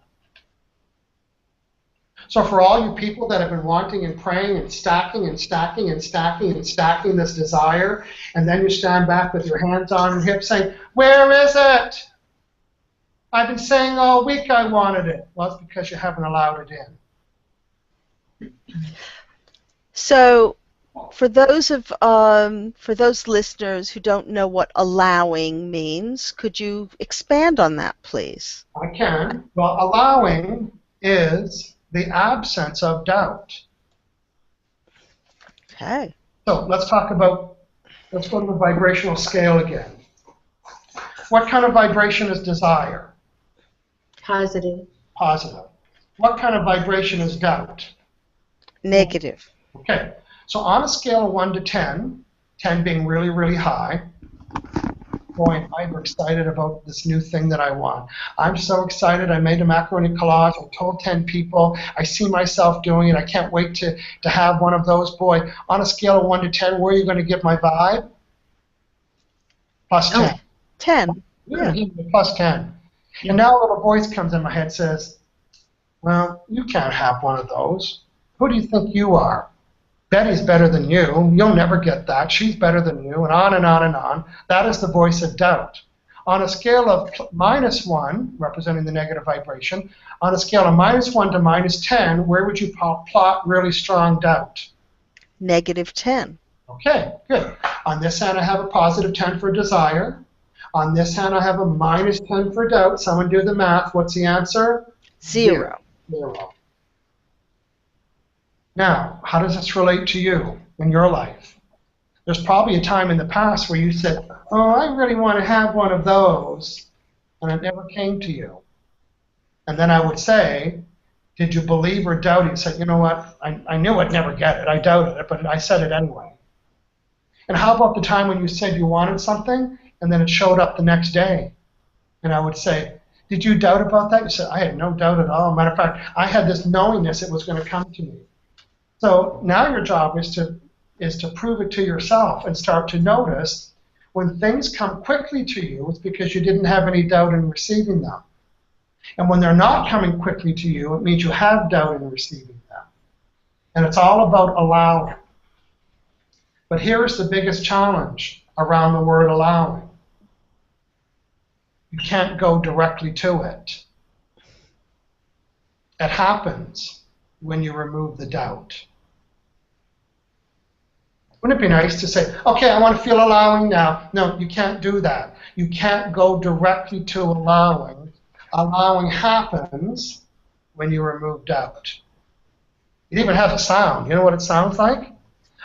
So for all you people that have been wanting and praying and stacking and stacking and stacking and stacking this desire, and then you stand back with your hands on your hips saying, where is it? I've been saying all week I wanted it. Well, it's because you haven't allowed it in. So for those listeners who don't know what allowing means, could you expand on that, please? I can. Well, allowing is the absence of doubt. Okay. So let's go to the vibrational scale again. What kind of vibration is desire? Positive. Positive. What kind of vibration is doubt? Negative. Okay. So on a scale of 1 to 10, 10 being really, really high, boy, I'm excited about this new thing that I want. I'm so excited. I made a macaroni collage. I told 10 people. I see myself doing it. I can't wait to have one of those. Boy, on a scale of 1 to 10, where are you going to give my vibe? Plus 10. 10. Yeah. Plus 10. And now a little voice comes in my head and says, well, you can't have one of those. Who do you think you are? Betty's better than you. You'll never get that. She's better than you, and on and on and on. That is the voice of doubt. On a scale of -1, representing the negative vibration, on a scale of -1 to -10, where would you plot really strong doubt? -10. Okay, good. On this hand, I have a +10 for desire. On this hand, I have a -10 for doubt. Someone do the math. What's the answer? 0. 0. Now, how does this relate to you in your life? There's probably a time in the past where you said, oh, I really want to have one of those, and it never came to you. And then I would say, did you believe or doubt it? You said, you know what, I knew I'd never get it. I doubted it, but I said it anyway. And how about the time when you said you wanted something, and then it showed up the next day? And I would say, did you doubt about that? You said, I had no doubt at all. Matter of fact, I had this knowingness it was going to come to me. So now your job is to prove it to yourself and start to notice when things come quickly to you, it's because you didn't have any doubt in receiving them. And when they're not coming quickly to you, it means you have doubt in receiving them. And it's all about allowing. But here's the biggest challenge around the word allowing. You can't go directly to it. It happens when you remove the doubt. Wouldn't it be nice to say, okay, I want to feel allowing now? No, you can't do that. You can't go directly to allowing. Allowing happens when you remove doubt. It even has a sound. You know what it sounds like?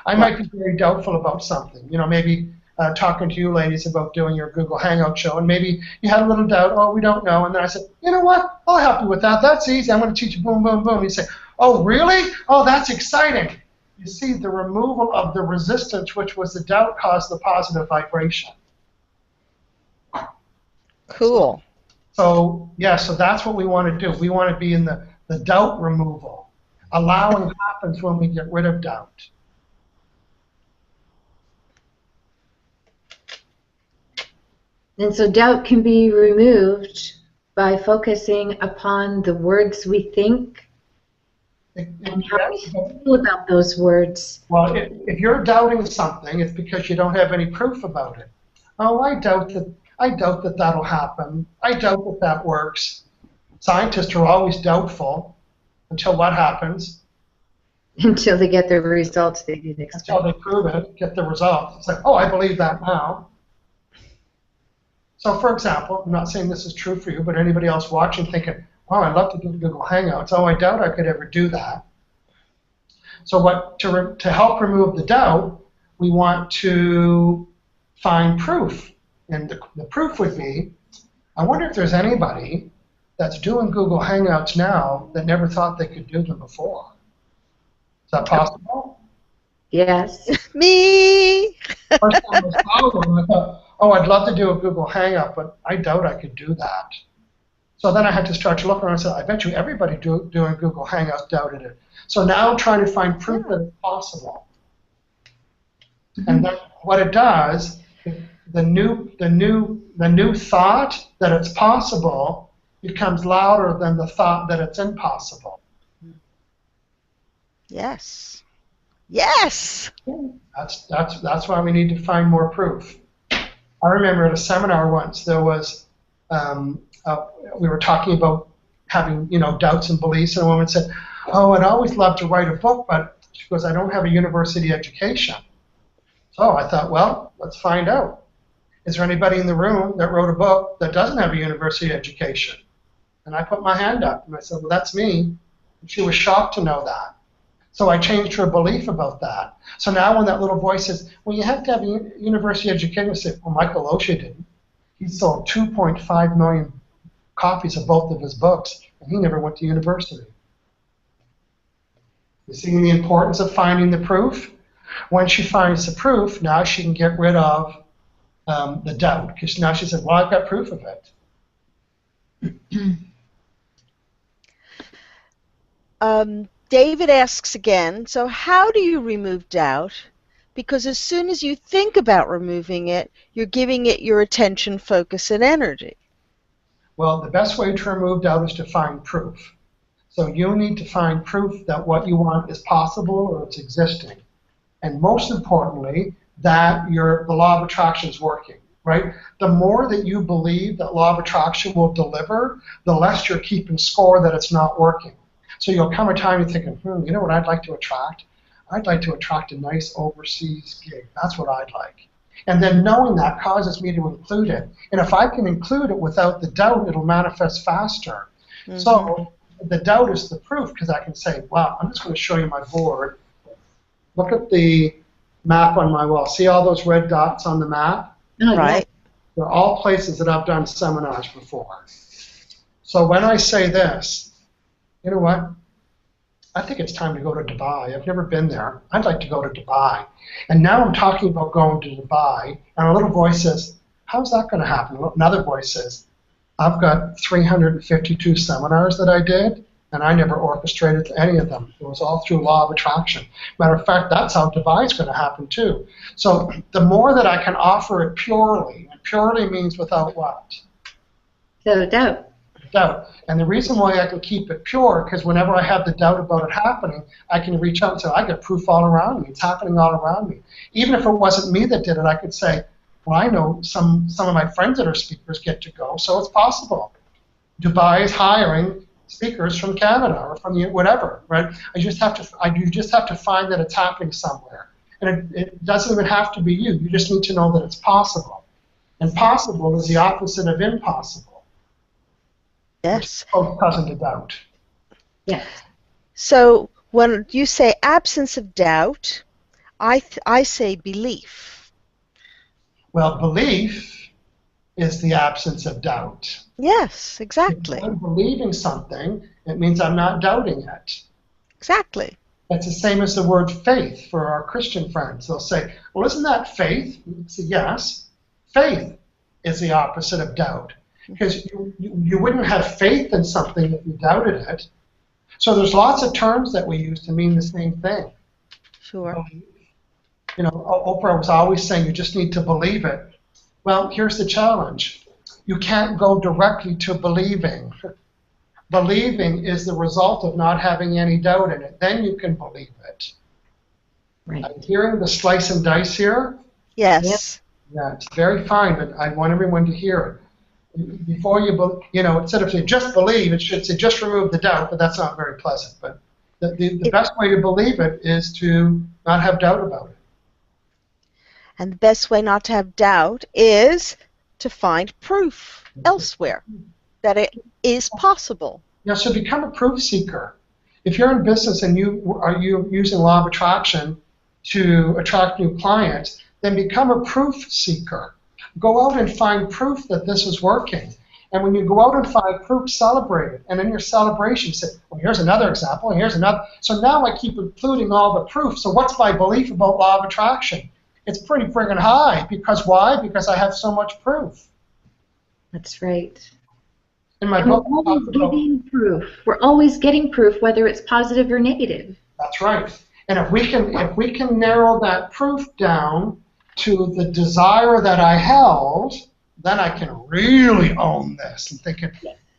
I might be very doubtful about something. You know, maybe talking to you ladies about doing your Google Hangout show, and maybe you had a little doubt, oh, we don't know. And then I said, you know what? I'll help you with that. That's easy. I'm going to teach you boom, boom, boom. You say, oh, really? Oh, that's exciting. You see, the removal of the resistance, which was the doubt, caused the positive vibration. Cool. So yeah, so that's what we want to do. We want to be in the doubt removal. Allowing happens when we get rid of doubt. And so doubt can be removed by focusing upon the words we think and how we feel about those words. Well, if you're doubting something, it's because you don't have any proof about it. Oh, I doubt that that'll happen. I doubt that that works. Scientists are always doubtful until what happens? Until they get the results they didn't expect. Until they prove it, get the results. It's like, oh, I believe that now. So, for example, I'm not saying this is true for you, but anybody else watching thinking, oh, I'd love to do Google Hangouts. Oh, I doubt I could ever do that. So to help remove the doubt, we want to find proof. And the proof would be, I wonder if there's anybody that's doing Google Hangouts now that never thought they could do them before. Is that possible? Yes. Me! First time I saw them, I thought, oh, I'd love to do a Google Hangout, but I doubt I could do that. So then I had to start to look around and say, I bet you everybody doing Google Hangouts doubted it. So now I'm trying to find proof that it's possible. Mm-hmm. And then what it does, the new thought that it's possible becomes louder than the thought that it's impossible. Yes. Yes. That's why we need to find more proof. I remember at a seminar once there was we were talking about having doubts and beliefs, and a woman said, "Oh, I'd always love to write a book, but," she goes, "I don't have a university education." So I thought, well, let's find out. Is there anybody in the room that wrote a book that doesn't have a university education? And I put my hand up, and I said, well, that's me. And she was shocked to know that. So I changed her belief about that. So now when that little voice says, well, you have to have a university education, I say, well, Michael Losier didn't. He sold 2.5 million copies of both of his books, and he never went to university. You see the importance of finding the proof? When she finds the proof, now she can get rid of the doubt, because now she says, well, I've got proof of it. David asks again, so how do you remove doubt? Because as soon as you think about removing it, you're giving it your attention, focus, and energy. Well, the best way to remove doubt is to find proof. So you need to find proof that what you want is possible or it's existing. And most importantly, that the law of attraction is working. right? The more that you believe that law of attraction will deliver, the less you're keeping score that it's not working. So you'll come a time you're thinking, you know what I'd like to attract? I'd like to attract a nice overseas gig. That's what I'd like. And then knowing that causes me to include it. And if I can include it without the doubt, it'll manifest faster. Mm-hmm. So the doubt is the proof, because I can say, wow, I'm just going to show you my board. Look at the map on my wall. See all those red dots on the map? Oh, right. They're all places that I've done seminars before. So when I say this, you know what? I think it's time to go to Dubai. I've never been there. I'd like to go to Dubai. And now I'm talking about going to Dubai, and a little voice says, how's that going to happen? Another voice says, I've got 352 seminars that I did, and I never orchestrated any of them. It was all through law of attraction. Matter of fact, that's how Dubai is going to happen too. So the more that I can offer it purely, and purely means without what? So doubt. Doubt. And the reason why I can keep it pure, because whenever I have the doubt about it happening, I can reach out and say, I get proof all around me. It's happening all around me. Even if it wasn't me that did it, I could say, well, I know some of my friends that are speakers get to go, so it's possible. Dubai is hiring speakers from Canada or from whatever, right? You just have to find that it's happening somewhere. And it doesn't even have to be you. You just need to know that it's possible. And possible is the opposite of impossible. Yes. Both cousin to doubt. Yes. So when you say absence of doubt, I say belief. Well, belief is the absence of doubt. Yes, exactly. If I'm believing something, it means I'm not doubting it. Exactly. It's the same as the word faith for our Christian friends. They'll say, well, isn't that faith? You say, yes. Faith is the opposite of doubt. Because you wouldn't have faith in something if you doubted it. So there's lots of terms that we use to mean the same thing. Sure. You know, Oprah was always saying you just need to believe it. Well, here's the challenge. You can't go directly to believing. Believing is the result of not having any doubt in it. Then you can believe it. Right. I'm hearing the slice and dice here. Yes. Yeah, it's very fine, but I want everyone to hear it. Before instead of saying just believe, it should say just remove the doubt, but that's not very pleasant. But the best way to believe it is to not have doubt about it. And the best way not to have doubt is to find proof elsewhere that it is possible. Yeah, so become a proof seeker. If you're in business and you are using law of attraction to attract new clients, then become a proof seeker. Go out and find proof that this is working. And when you go out and find proof, celebrate it. And in your celebration, say, well, here's another example, and here's another. So now I keep including all the proof. So what's my belief about law of attraction? It's pretty friggin' high. Because why? Because I have so much proof. That's right. In my and book, we're always getting proof. We're always getting proof, whether it's positive or negative. That's right. And if we can narrow that proof down to the desire that I held, then I can really own this and thinking,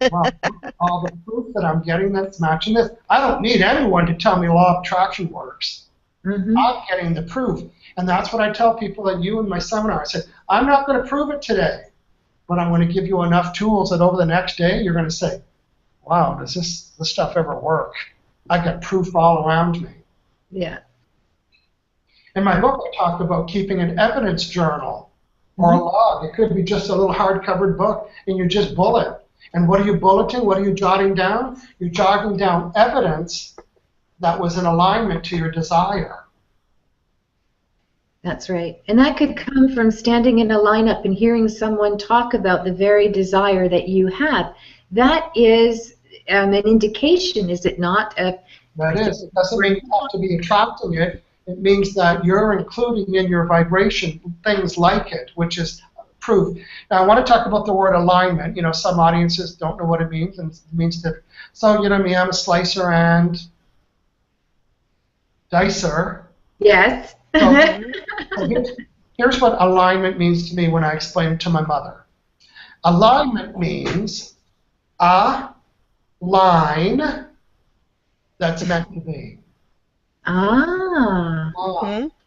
well, all the proof that I'm getting that's matching this. I don't need anyone to tell me law of attraction works. Mm-hmm. I'm getting the proof. And that's what I tell people at you in my seminar. I said, I'm not going to prove it today, but I'm going to give you enough tools that over the next day you're going to say, wow, does this stuff ever work? I got proof all around me. Yeah. In my book, I talk about keeping an evidence journal or a log. It could be just a little hard-covered book, and you just bullet. And what are you bulleting? What are you jotting down? You're jotting down evidence that was in alignment to your desire. That's right. And that could come from standing in a lineup and hearing someone talk about the very desire that you have. That is an indication, is it not? That is. It doesn't mean you have to be attracting it. It means that you're including in your vibration things like it, which is proof. Now, I want to talk about the word alignment. You know, some audiences don't know what it means, and it means that. So, you know me, I'm a slicer and dicer. Yes. So here's what alignment means to me when I explain it to my mother. Alignment means a line that's meant to be. Ah.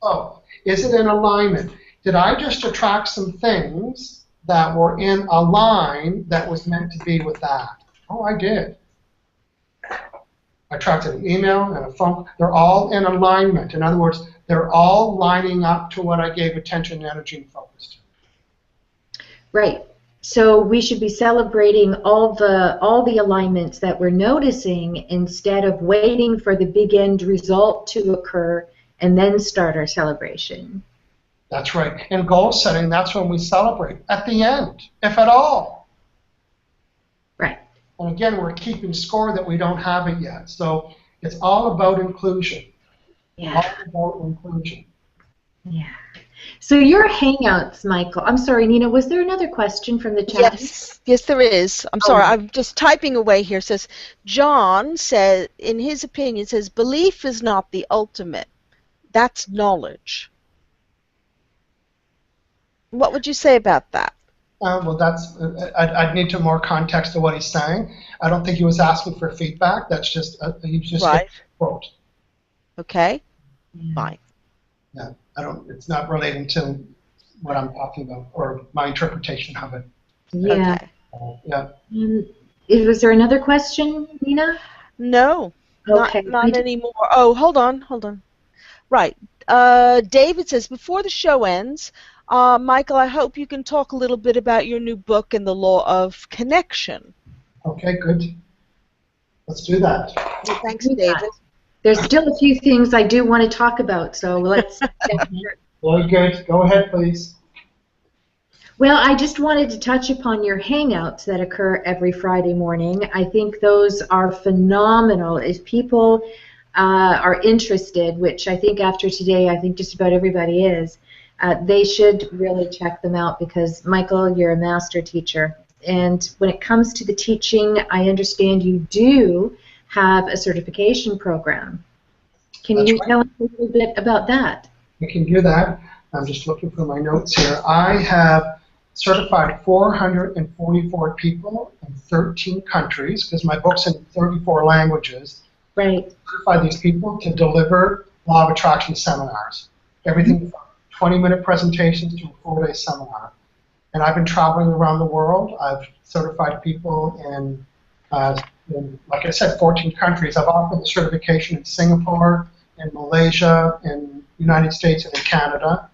Oh, is it in alignment? did I just attract some things that were in a line that was meant to be with that? Oh, I did. I attracted an email and a phone. They're all in alignment. In other words, they're all lining up to what I gave attention, energy, and focus to. Right. So we should be celebrating all the alignments that we're noticing instead of waiting for the big end result to occur and then start our celebration. That's right. And goal setting, that's when we celebrate, at the end, if at all. Right. And again, we're keeping score that we don't have it yet. So it's all about inclusion. Yeah. All about inclusion. Yeah. So your Hangouts, Michael. I'm sorry, Nina, was there another question from the chat? Yes, there is. I'm sorry, I'm just typing away here. It says, John says, in his opinion, says, belief is not the ultimate. That's knowledge. What would you say about that? Well, that's. I'd need to more context to what he's saying. I don't think he was asking for feedback. That's just he just right. a quote. Okay. Fine. Yeah, I don't. It's not relating to what I'm talking about or my interpretation of it. Yeah. Okay. Yeah. Was there another question, Nina? No. Okay. Not anymore. Oh, hold on. Right. David says, before the show ends, Michael, I hope you can talk a little bit about your new book and the law of connection. Okay, good. Let's do that. Well, thanks, David. There's still a few things I do want to talk about, so let's. Very good. Go ahead, please. Well, I just wanted to touch upon your Hangouts that occur every Friday morning. I think those are phenomenal. If people are interested, which I think after today, I think just about everybody is, they should really check them out because, Michael, you're a master teacher. And when it comes to the teaching, I understand you do have a certification program. Can you tell us a little bit about that? I can do that. I'm just looking for my notes here. I have certified 444 people in 13 countries because my book's in 34 languages. Right. Certify these people to deliver law of attraction seminars. Everything from 20-minute presentations to a 4-day seminar. And I've been traveling around the world. I've certified people in, like I said, 14 countries. I've offered the certification in Singapore, in Malaysia, in the United States, and in Canada,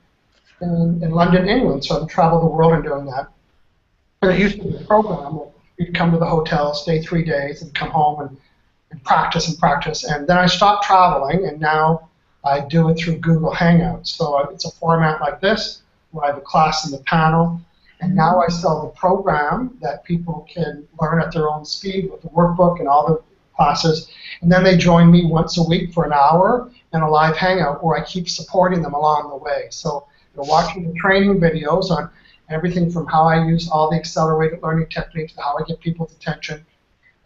and in London, England. So I've traveled the world in doing that. And it used to be a program where you'd come to the hotel, stay 3 days, and come home and practice and practice. And then I stopped traveling, and now I do it through Google Hangouts. So it's a format like this, where I have a class in the panel. And now I sell the program that people can learn at their own speed with the workbook and all the classes. And then they join me once a week for an hour in a live hangout where I keep supporting them along the way. So they're watching the training videos on everything from how I use all the accelerated learning techniques to how I get people's attention.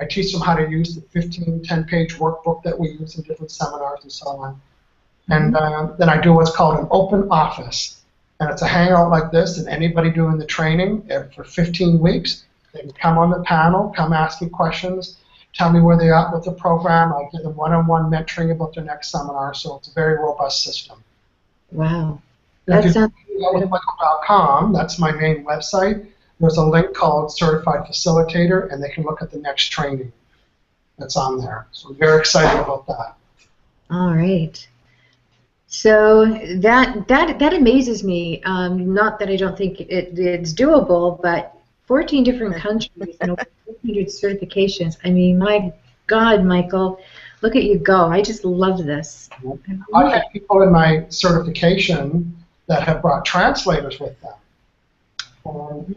I teach them how to use the 15, 10-page workbook that we use in different seminars and so on. And then I do what's called an open office. And it's a hangout like this, and anybody doing the training for 15 weeks, they can come on the panel, come ask me questions, tell me where they are with the program. I give them one-on-one mentoring about their next seminar, so it's a very robust system. Wow. If you go with Michael.com, that's my main website, there's a link called Certified Facilitator, and they can look at the next training that's on there. So I'm very excited about that. All right. So that amazes me. Not that I don't think it's doable, but 14 different countries and over 400 certifications. I mean, my God, Michael, look at you go. I just love this. I've had people in my certification that have brought translators with them.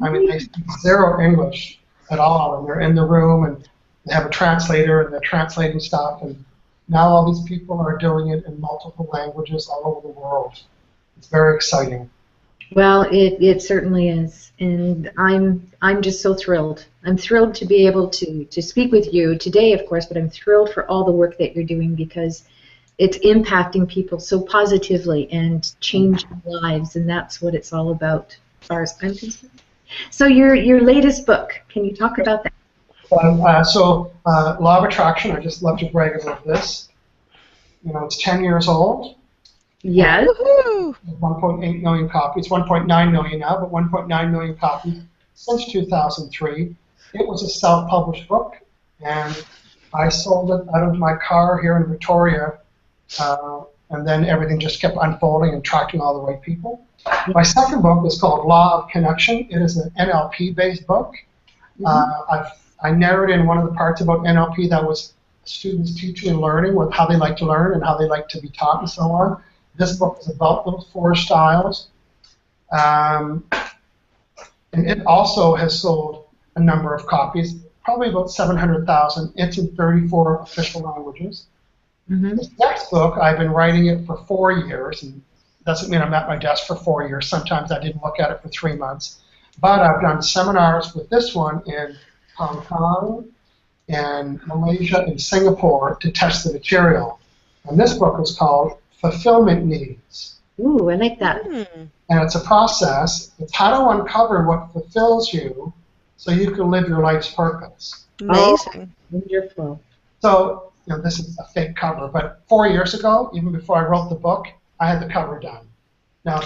I mean, they speak zero English at all, and they're in the room, and they have a translator, and they're translating stuff, and now all these people are doing it in multiple languages all over the world. It's very exciting. Well, it certainly is, and I'm just so thrilled. I'm thrilled to be able to speak with you today, of course, but I'm thrilled for all the work that you're doing because it's impacting people so positively and changing lives, and that's what it's all about, as far as I'm concerned. So your latest book, can you talk about that? Law of Attraction, I just love to brag about this. You know, it's 10 years old, Yes. Woohoo! 1.8 million copies, 1.9 million now, but 1.9 million copies since 2003. It was a self-published book, and I sold it out of my car here in Victoria, and then everything just kept unfolding and attracting all the right people. My second book is called Law of Connection. It is an NLP-based book. I narrowed in one of the parts about NLP that was students teaching and learning, with how they like to learn and how they like to be taught and so on. This book is about those 4 styles. And it also has sold a number of copies, probably about 700,000. It's in 34 official languages. This next book, I've been writing it for 4 years, and doesn't mean I'm at my desk for 4 years. Sometimes I didn't look at it for 3 months. But I've done seminars with this one in Hong Kong and Malaysia and Singapore to test the material. And this book is called Fulfillment Needs. Ooh, I like that. And it's a process. It's how to uncover what fulfills you so you can live your life's purpose. Amazing. Wonderful. So, this is a fake cover, but 4 years ago, even before I wrote the book, I had the cover done. Now,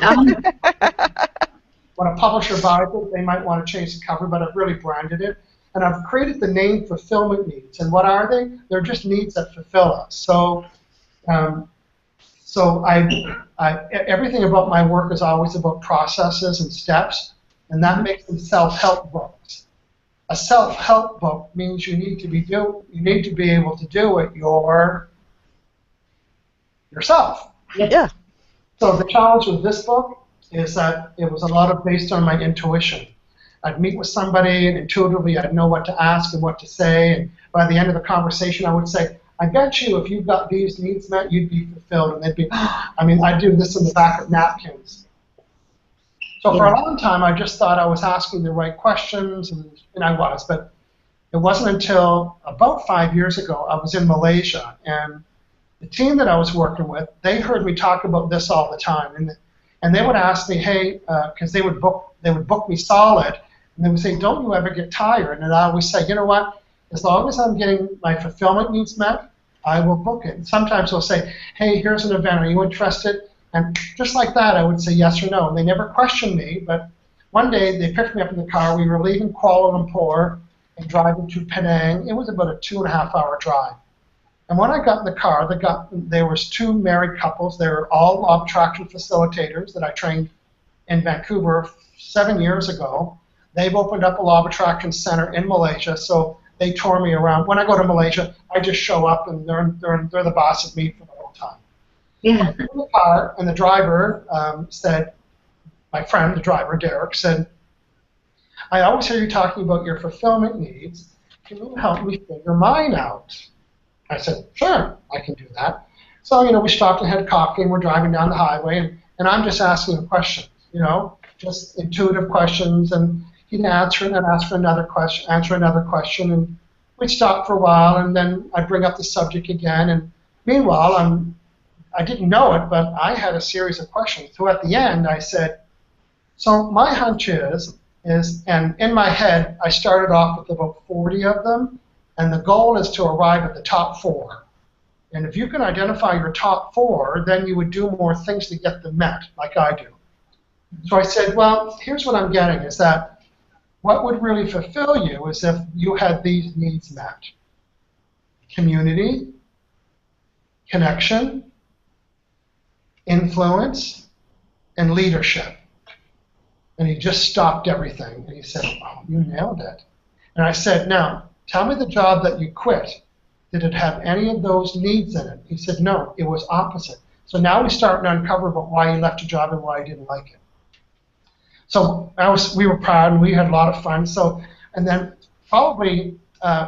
when a publisher buys it, they might want to change the cover, but I've really branded it. And I've created the name Fulfillment Needs. And what are they? They're just needs that fulfill us. So, everything about my work is always about processes and steps, and that makes them self-help books. A self-help book means you need to be able to do it yourself. Yeah. So the challenge with this book is that it was a lot of based on my intuition. I'd meet with somebody, and intuitively I'd know what to ask and what to say, and by the end of the conversation I would say, I bet you if you got these needs met, you'd be fulfilled. And they'd be, I do this in the back of napkins. So for a long time, I just thought I was asking the right questions, and I was, but it wasn't until about 5 years ago I was in Malaysia, and the team that I was working with, they heard me talk about this all the time, and they would ask me, hey, because they would book me solid, and they would say, don't you ever get tired? And I always say, you know what? As long as I'm getting my fulfillment needs met, I will book it. And sometimes they'll say, hey, here's an event. Are you interested? And just like that, I would say yes or no. And they never questioned me. But one day, they picked me up in the car. We were leaving Kuala Lumpur and driving to Penang. It was about a 2.5-hour drive. And when I got in the car, there was 2 married couples. They were all law of attraction facilitators that I trained in Vancouver 7 years ago. They've opened up a law of attraction center in Malaysia, so they tour me around. When I go to Malaysia, I just show up, and they're the boss of me for the whole time. Yeah. In the car, and the driver said, my friend, the driver, Derek, said, I always hear you talking about your fulfillment needs. Can you help me figure mine out? I said, sure, I can do that. So, we stopped and had coffee, and we're driving down the highway, and I'm just asking him questions, just intuitive questions, and he'd answer and I'd ask for another question, and we'd stop for a while, and then I'd bring up the subject again, and meanwhile, I didn't know it, but I had a series of questions. So at the end, I said, so my hunch is, and in my head, I started off with about 40 of them, and the goal is to arrive at the top 4. And if you can identify your top 4, then you would do more things to get them met, like I do. So I said, well, here's what I'm getting, is that what would really fulfill you is if you had these needs met. Community, connection, influence, and leadership. And he just stopped everything, and he said, oh, you nailed it. And I said, now, tell me the job that you quit. Did it have any of those needs in it? He said, no, it was opposite. So now we're starting to uncover about why he left a job and why he didn't like it. So we were proud, and we had a lot of fun. So, and then probably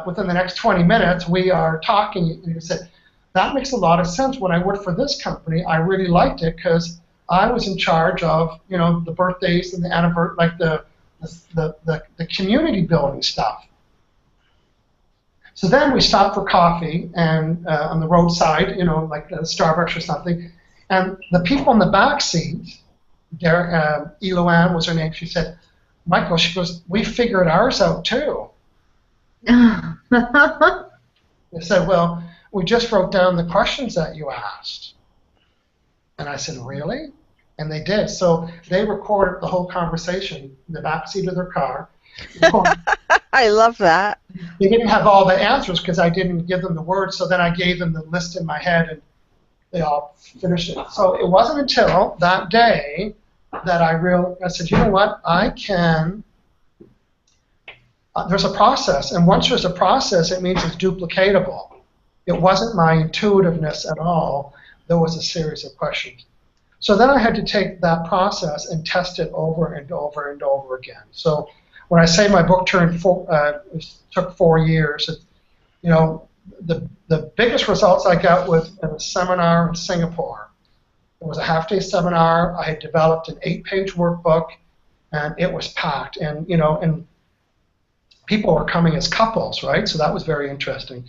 within the next 20 minutes, we are talking, and he said, that makes a lot of sense. When I worked for this company, I really liked it because I was in charge of, the birthdays and the anniversary, like the community building stuff. So then we stopped for coffee and on the roadside, like Starbucks or something, and the people in the back seat, Eloanne was her name, she said, Michael, she goes, we figured ours out too. They said, well, we just wrote down the questions that you asked. And I said, really? And they did. So they recorded the whole conversation in the back seat of their car. I love that. They didn't have all the answers because I didn't give them the words, so then I gave them the list in my head, and they all finished it. So it wasn't until that day that I said, you know what, I can, there's a process, and once there's a process, it means it's duplicatable. It wasn't my intuitiveness at all. There was a series of questions. So then I had to take that process and test it over and over and over again. So when I say my book took 4 years, you know, the biggest results I got was in a seminar in Singapore. It was a half-day seminar. I had developed an 8-page workbook, and it was packed. And you know, and people were coming as couples, right? So that was very interesting.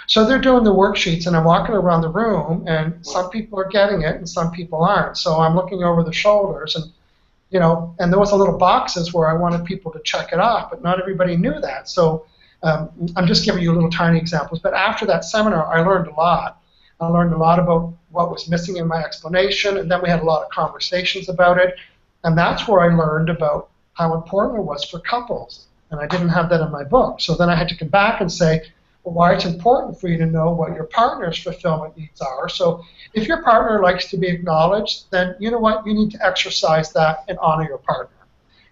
So they're doing the worksheets, and I'm walking around the room, and some people are getting it, and some people aren't. So I'm looking over the shoulders, and you know, and there was a little boxes where I wanted people to check it off, but not everybody knew that. So I'm just giving you little tiny examples. But after that seminar, I learned a lot. I learned a lot about what was missing in my explanation, and then we had a lot of conversations about it. And that's where I learned about how important it was for couples. And I didn't have that in my book. So then I had to come back and say, well, why it's important for you to know what your partner's fulfillment needs are. So if your partner likes to be acknowledged, then you know what? You need to exercise that and honor your partner.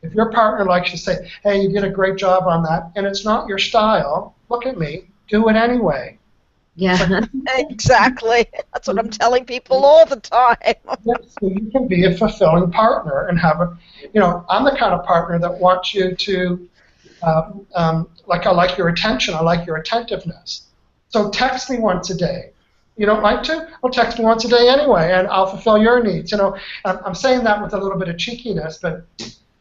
If your partner likes to say, hey, you did a great job on that, and it's not your style, look at me, do it anyway. Yeah. Exactly. That's what I'm telling people all the time. So you can be a fulfilling partner and have a, you know, I'm the kind of partner that wants you to, like I like your attention, I like your attentiveness. So text me once a day. You don't like to? Well, text me once a day anyway, and I'll fulfill your needs. You know, I'm saying that with a little bit of cheekiness, but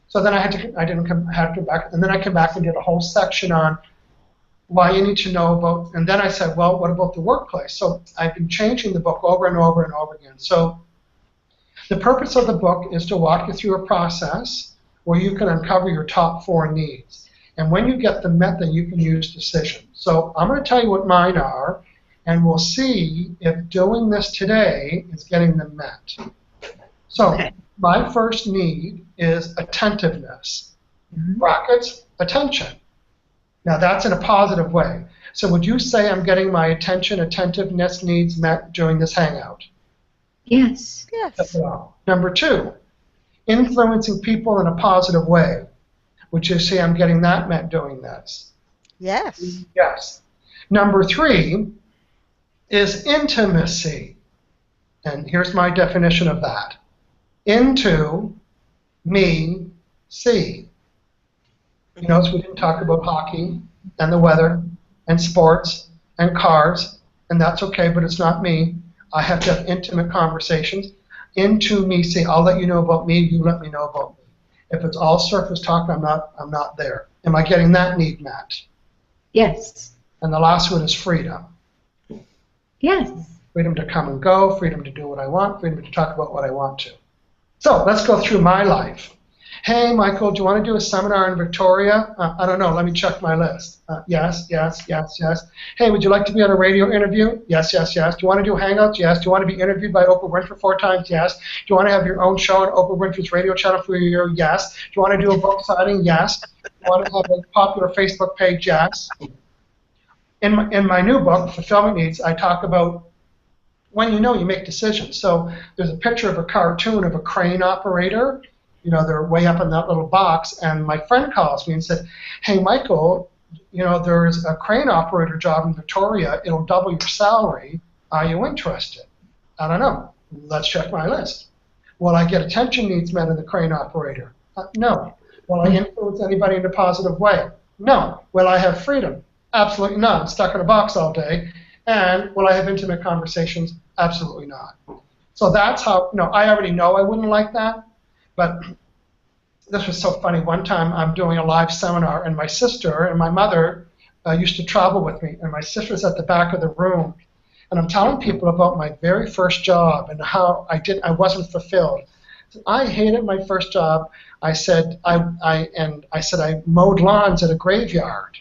so then I had to come back, and then I came back and did a whole section on why you need to know about, and then I said, well, what about the workplace? So I've been changing the book over and over and over again. So the purpose of the book is to walk you through a process where you can uncover your top 4 needs. And when you get them met, then you can use decisions. So I'm going to tell you what mine are, and we'll see if doing this today is getting them met. So my first need is attentiveness. Brackets, attention. Now that's in a positive way. So would you say I'm getting my attention, attentiveness needs met during this hangout? Yes. Yes. Number 2, influencing people in a positive way. Would you say I'm getting that met doing this? Yes. Yes. Number 3 is intimacy. And here's my definition of that. Into, me, see. You notice we didn't talk about hockey and the weather and sports and cars, and that's okay, but it's not me. I have to have intimate conversations. Into me, see. I'll let you know about me, you let me know about me. If it's all surface talk, I'm not there. Am I getting that need met? Yes. And the last one is freedom. Yes. Freedom to come and go, freedom to do what I want, freedom to talk about what I want to. So let's go through my life. Hey, Michael, do you want to do a seminar in Victoria? I don't know. Let me check my list. Yes, yes, yes, yes. Hey, would you like to be on a radio interview? Yes, yes, yes. Do you want to do Hangouts? Yes. Do you want to be interviewed by Oprah Winfrey 4 times? Yes. Do you want to have your own show on Oprah Winfrey's radio channel for a year? Yes. Do you want to do a book signing? Yes. Do you want to have a popular Facebook page? Yes. In my new book, Fulfillment Needs, I talk about when you know you make decisions. So there's a picture of a cartoon of a crane operator. You know, they're way up in that little box, and my friend calls me and said, hey, Michael, you know, there's a crane operator job in Victoria. It'll double your salary. Are you interested? I don't know. Let's check my list. Will I get attention needs met in the crane operator? No. Will I influence anybody in a positive way? No. Will I have freedom? Absolutely not. I'm stuck in a box all day. And will I have intimate conversations? Absolutely not. So that's how, no, I already know I wouldn't like that. But this was so funny. One time I'm doing a live seminar, and my sister and my mother used to travel with me, and my sister's at the back of the room, and I'm telling people about my very first job and how I wasn't fulfilled. I hated my first job. I said I mowed lawns at a graveyard.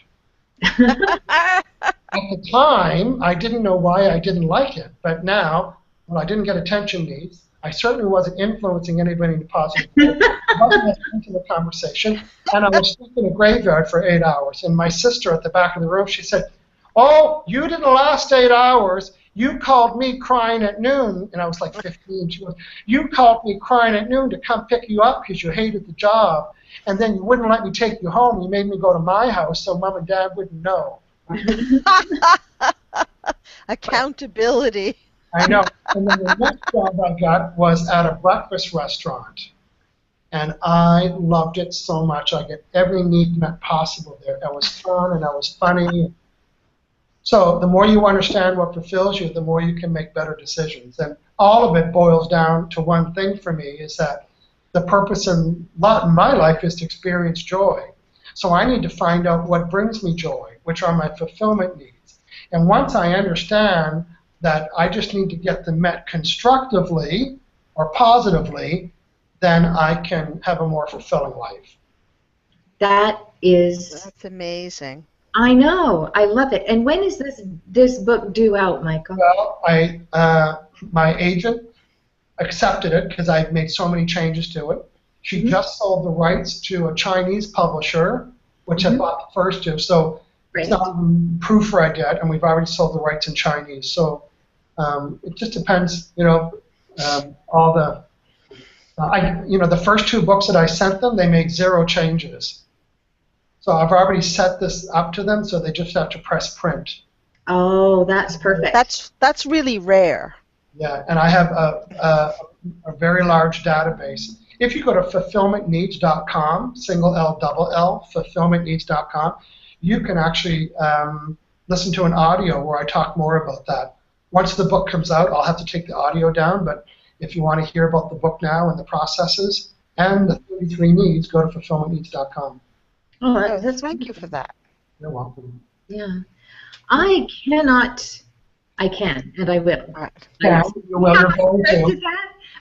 At the time, I didn't know why I didn't like it, but now, well, I didn't get attention needs. I certainly wasn't influencing anybody in a positive way. I wasn't into the conversation, and I was stuck in a graveyard for 8 hours. And my sister at the back of the room, she said, "Oh, you didn't last 8 hours. You called me crying at noon," and I was like 15. She goes, "You called me crying at noon to come pick you up because you hated the job, and then you wouldn't let me take you home. You made me go to my house so mom and dad wouldn't know." Accountability. I know. And then the next job I got was at a breakfast restaurant, and I loved it so much. I get every need met possible there. It was fun and it was funny. So the more you understand what fulfills you, the more you can make better decisions. And all of it boils down to one thing for me, is that the purpose in my life is to experience joy. So I need to find out what brings me joy, which are my fulfillment needs. And once I understand that I just need to get them met constructively or positively, then I can have a more fulfilling life. That's amazing. I know. I love it. And when is this book due out, Michael? Well, my agent accepted it because I've made so many changes to it. She just sold the rights to a Chinese publisher, which I bought the first two. So it's not proofread yet, and we've already sold the rights in Chinese. So it just depends, all the, the first two books that I sent them, they made 0 changes. So I've already set this up to them, so they just have to press print. Oh, that's perfect. That's really rare. Yeah, and I have a very large database. If you go to fulfillmentneeds.com, single L, double L, fulfillmentneeds.com, you can actually listen to an audio where I talk more about that. Once the book comes out, I'll have to take the audio down, but if you want to hear about the book now and the processes and the 33 needs, go to fulfillmentneeds.com. Oh, thank you for that. You're welcome. Yeah. I can, and I will. Yeah, you will. You're going to.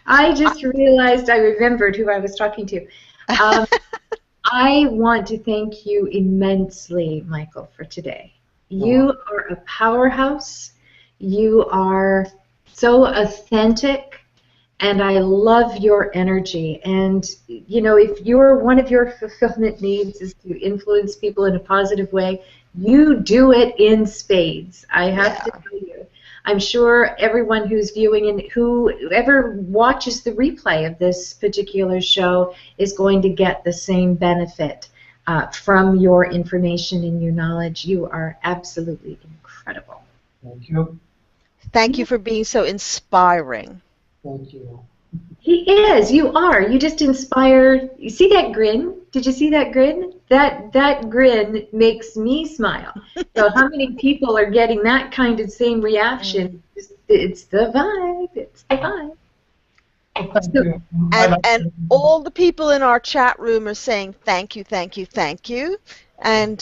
I just realized I remembered who I was talking to. I want to thank you immensely, Michael, for today. You are a powerhouse. You are so authentic, and I love your energy. And, if one of your fulfillment needs is to influence people in a positive way, you do it in spades. I have to tell you. I'm sure everyone who's viewing and whoever watches the replay of this particular show is going to get the same benefit from your information and your knowledge. You are absolutely incredible. Thank you. Thank you for being so inspiring. Thank you. He is. You are. You just inspire. You see that grin? Did you see that grin? That grin makes me smile. So how many people are getting that kind of same reaction? It's the vibe. It's the vibe. Thank you. And all the people in our chat room are saying thank you, thank you, thank you, and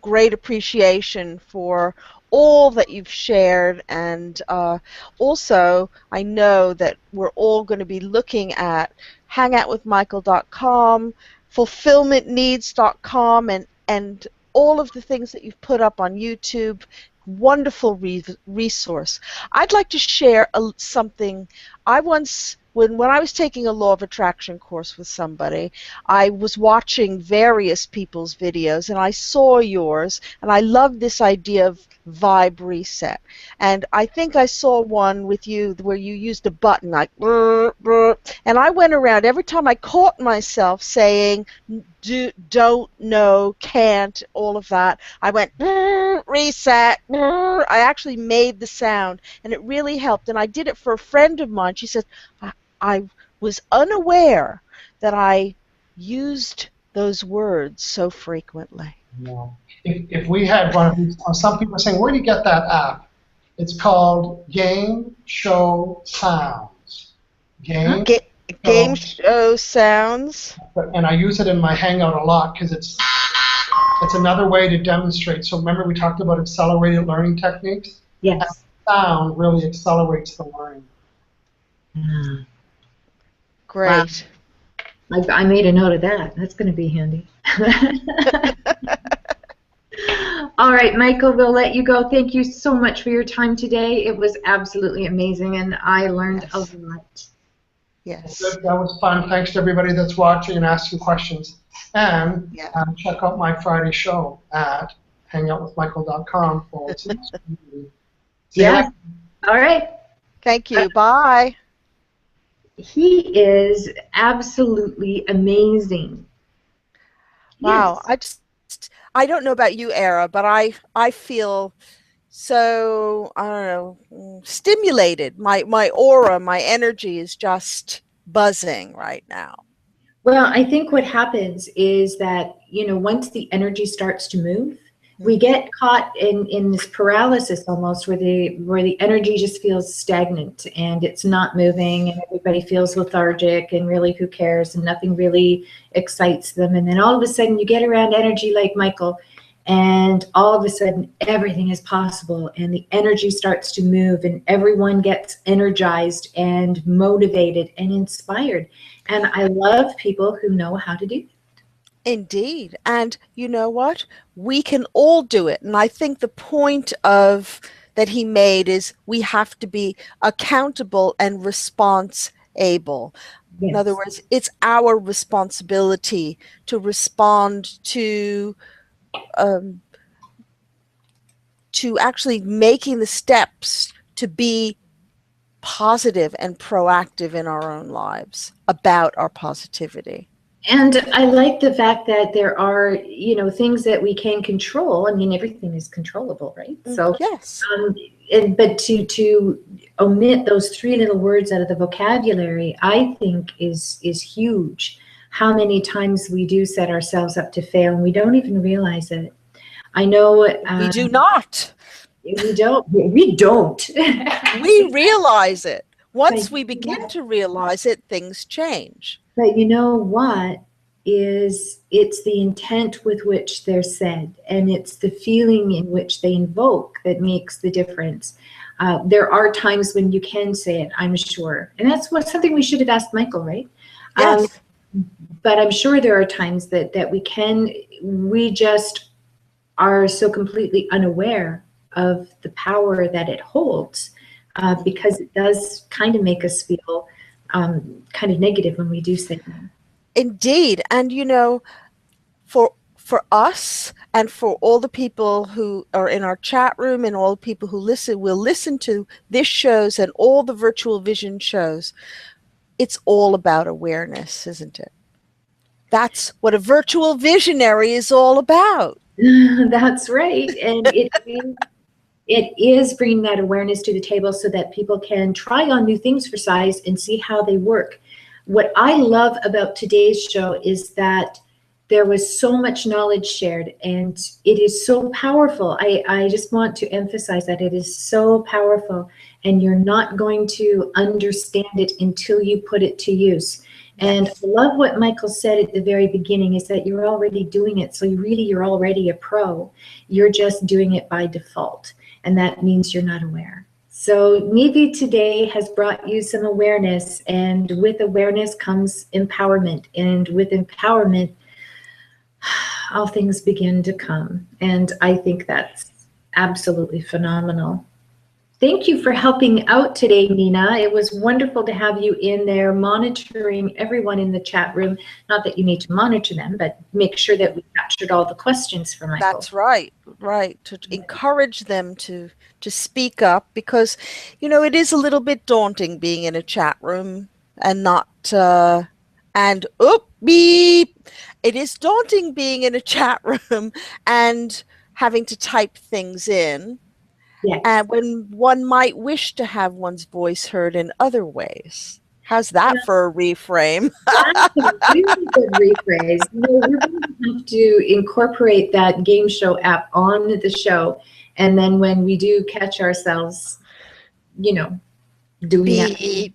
great appreciation for all that you've shared. And also, I know that we're all going to be looking at hangoutwithmichael.com, fulfillmentneeds.com, and all of the things that you've put up on YouTube. Wonderful resource. I'd like to share something. I once, when I was taking a law of attraction course with somebody, I was watching various people's videos, and I saw yours, and I love this idea of vibe reset. And I think I saw one with you where you used a button like brr, brr, and I went around every time I caught myself saying don't, no, can't, all of that. I went brr, reset, brr. I actually made the sound, and it really helped. And I did it for a friend of mine. She said, I was unaware that I used those words so frequently. Yeah. If we had one of these, some people are saying, where do you get that app? It's called Game Show Sounds. Game Show Sounds. And I use it in my Hangout a lot because it's another way to demonstrate. So remember we talked about accelerated learning techniques? Yes. Sound really accelerates the learning. Mm. Great. Wow. I made a note of that. That's going to be handy. All right, Michael, we'll let you go. Thank you so much for your time today. It was absolutely amazing, and I learned a lot. Yes. Good. That was fun. Thanks to everybody that's watching and asking questions. And Yeah. check out my Friday show at hangoutwithmichael.com/. See you Yes. later. All right. Thank you. Bye. He is absolutely amazing. Wow. Yes. I don't know about you, Era, but I feel so, I don't know, stimulated. My aura, my energy is just buzzing right now. Well, I think what happens is that, once the energy starts to move, we Mhm. get caught in this paralysis almost where the energy just feels stagnant and it's not moving and everybody feels lethargic and really who cares and nothing really excites them. And then all of a sudden you get around energy like Michael and all of a sudden everything is possible and the energy starts to move and everyone gets energized and motivated and inspired. And I love people who know how to do it. Indeed. And you know what? We can all do it. And I think the point of that he made is we have to be accountable and response able. In other Yes. words, it's our responsibility to respond um, to actually making the steps to be positive and proactive in our own lives about our positivity. And I like the fact that there are, things that we can control. I mean, everything is controllable, right? So, Yes. um, but to omit those three little words out of the vocabulary, I think is huge. How many times we do set ourselves up to fail and we don't even realize it. I know We do not. we don't. We don't. We realize it. But Once we begin to realize it, things change. But you know what is it's the intent with which they're said, and it's the feeling in which they invoke that makes the difference. There are times when you can say it, I'm sure, and that's something we should have asked Michael, right? Um, Yes. but I'm sure there are times that we just are so completely unaware of the power that it holds, because it does kind of make us feel kind of negative when we do say that. Indeed. And for us and for all the people who are in our chat room and all the people who will listen to this shows and all the virtual vision shows, it's all about awareness, isn't it? That's what a virtual visionary is all about. That's right. And it is bringing that awareness to the table so that people can try on new things for size and see how they work. What I love about today's show is that there was so much knowledge shared and it is so powerful. I just want to emphasize that it is so powerful and you're not going to understand it until you put it to use. And I Yes. love what Michael said at the very beginning is that you're already doing it. So you're already a pro. You're just doing it by default. And that means you're not aware. So maybe today has brought you some awareness, and with awareness comes empowerment. And with empowerment, all things begin to come. And I think that's absolutely phenomenal. Thank you for helping out today, Nina. It was wonderful to have you in there monitoring everyone in the chat room. Not that you need to monitor them, but make sure that we captured all the questions for Michael. That's right, right. To encourage them to speak up because, it is a little bit daunting being in a chat room and not and beep. It is daunting being in a chat room and having to type things in, Yes. and when one might wish to have one's voice heard in other ways. How's that for a reframe? That's a really good rephrase. We're going to have to incorporate that game show app on the show. And then when we do catch ourselves, doing that, Beep.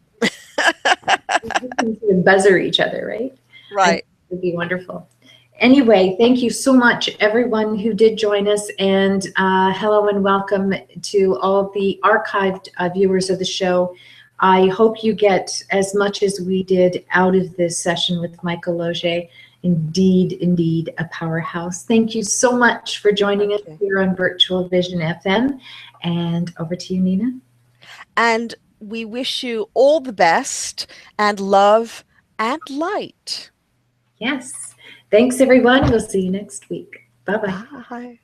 we can sort of buzzer each other, right? I think Right. it would be wonderful. Anyway, thank you so much, everyone who did join us. And hello and welcome to all the archived viewers of the show. I hope you get as much as we did out of this session with Michael Losier. Indeed, a powerhouse. Thank you so much for joining us here on Virtual Vision FM. And over to you, Nina. And we wish you all the best and love and light. Yes. Thanks, everyone. We'll see you next week. Bye-bye. Bye.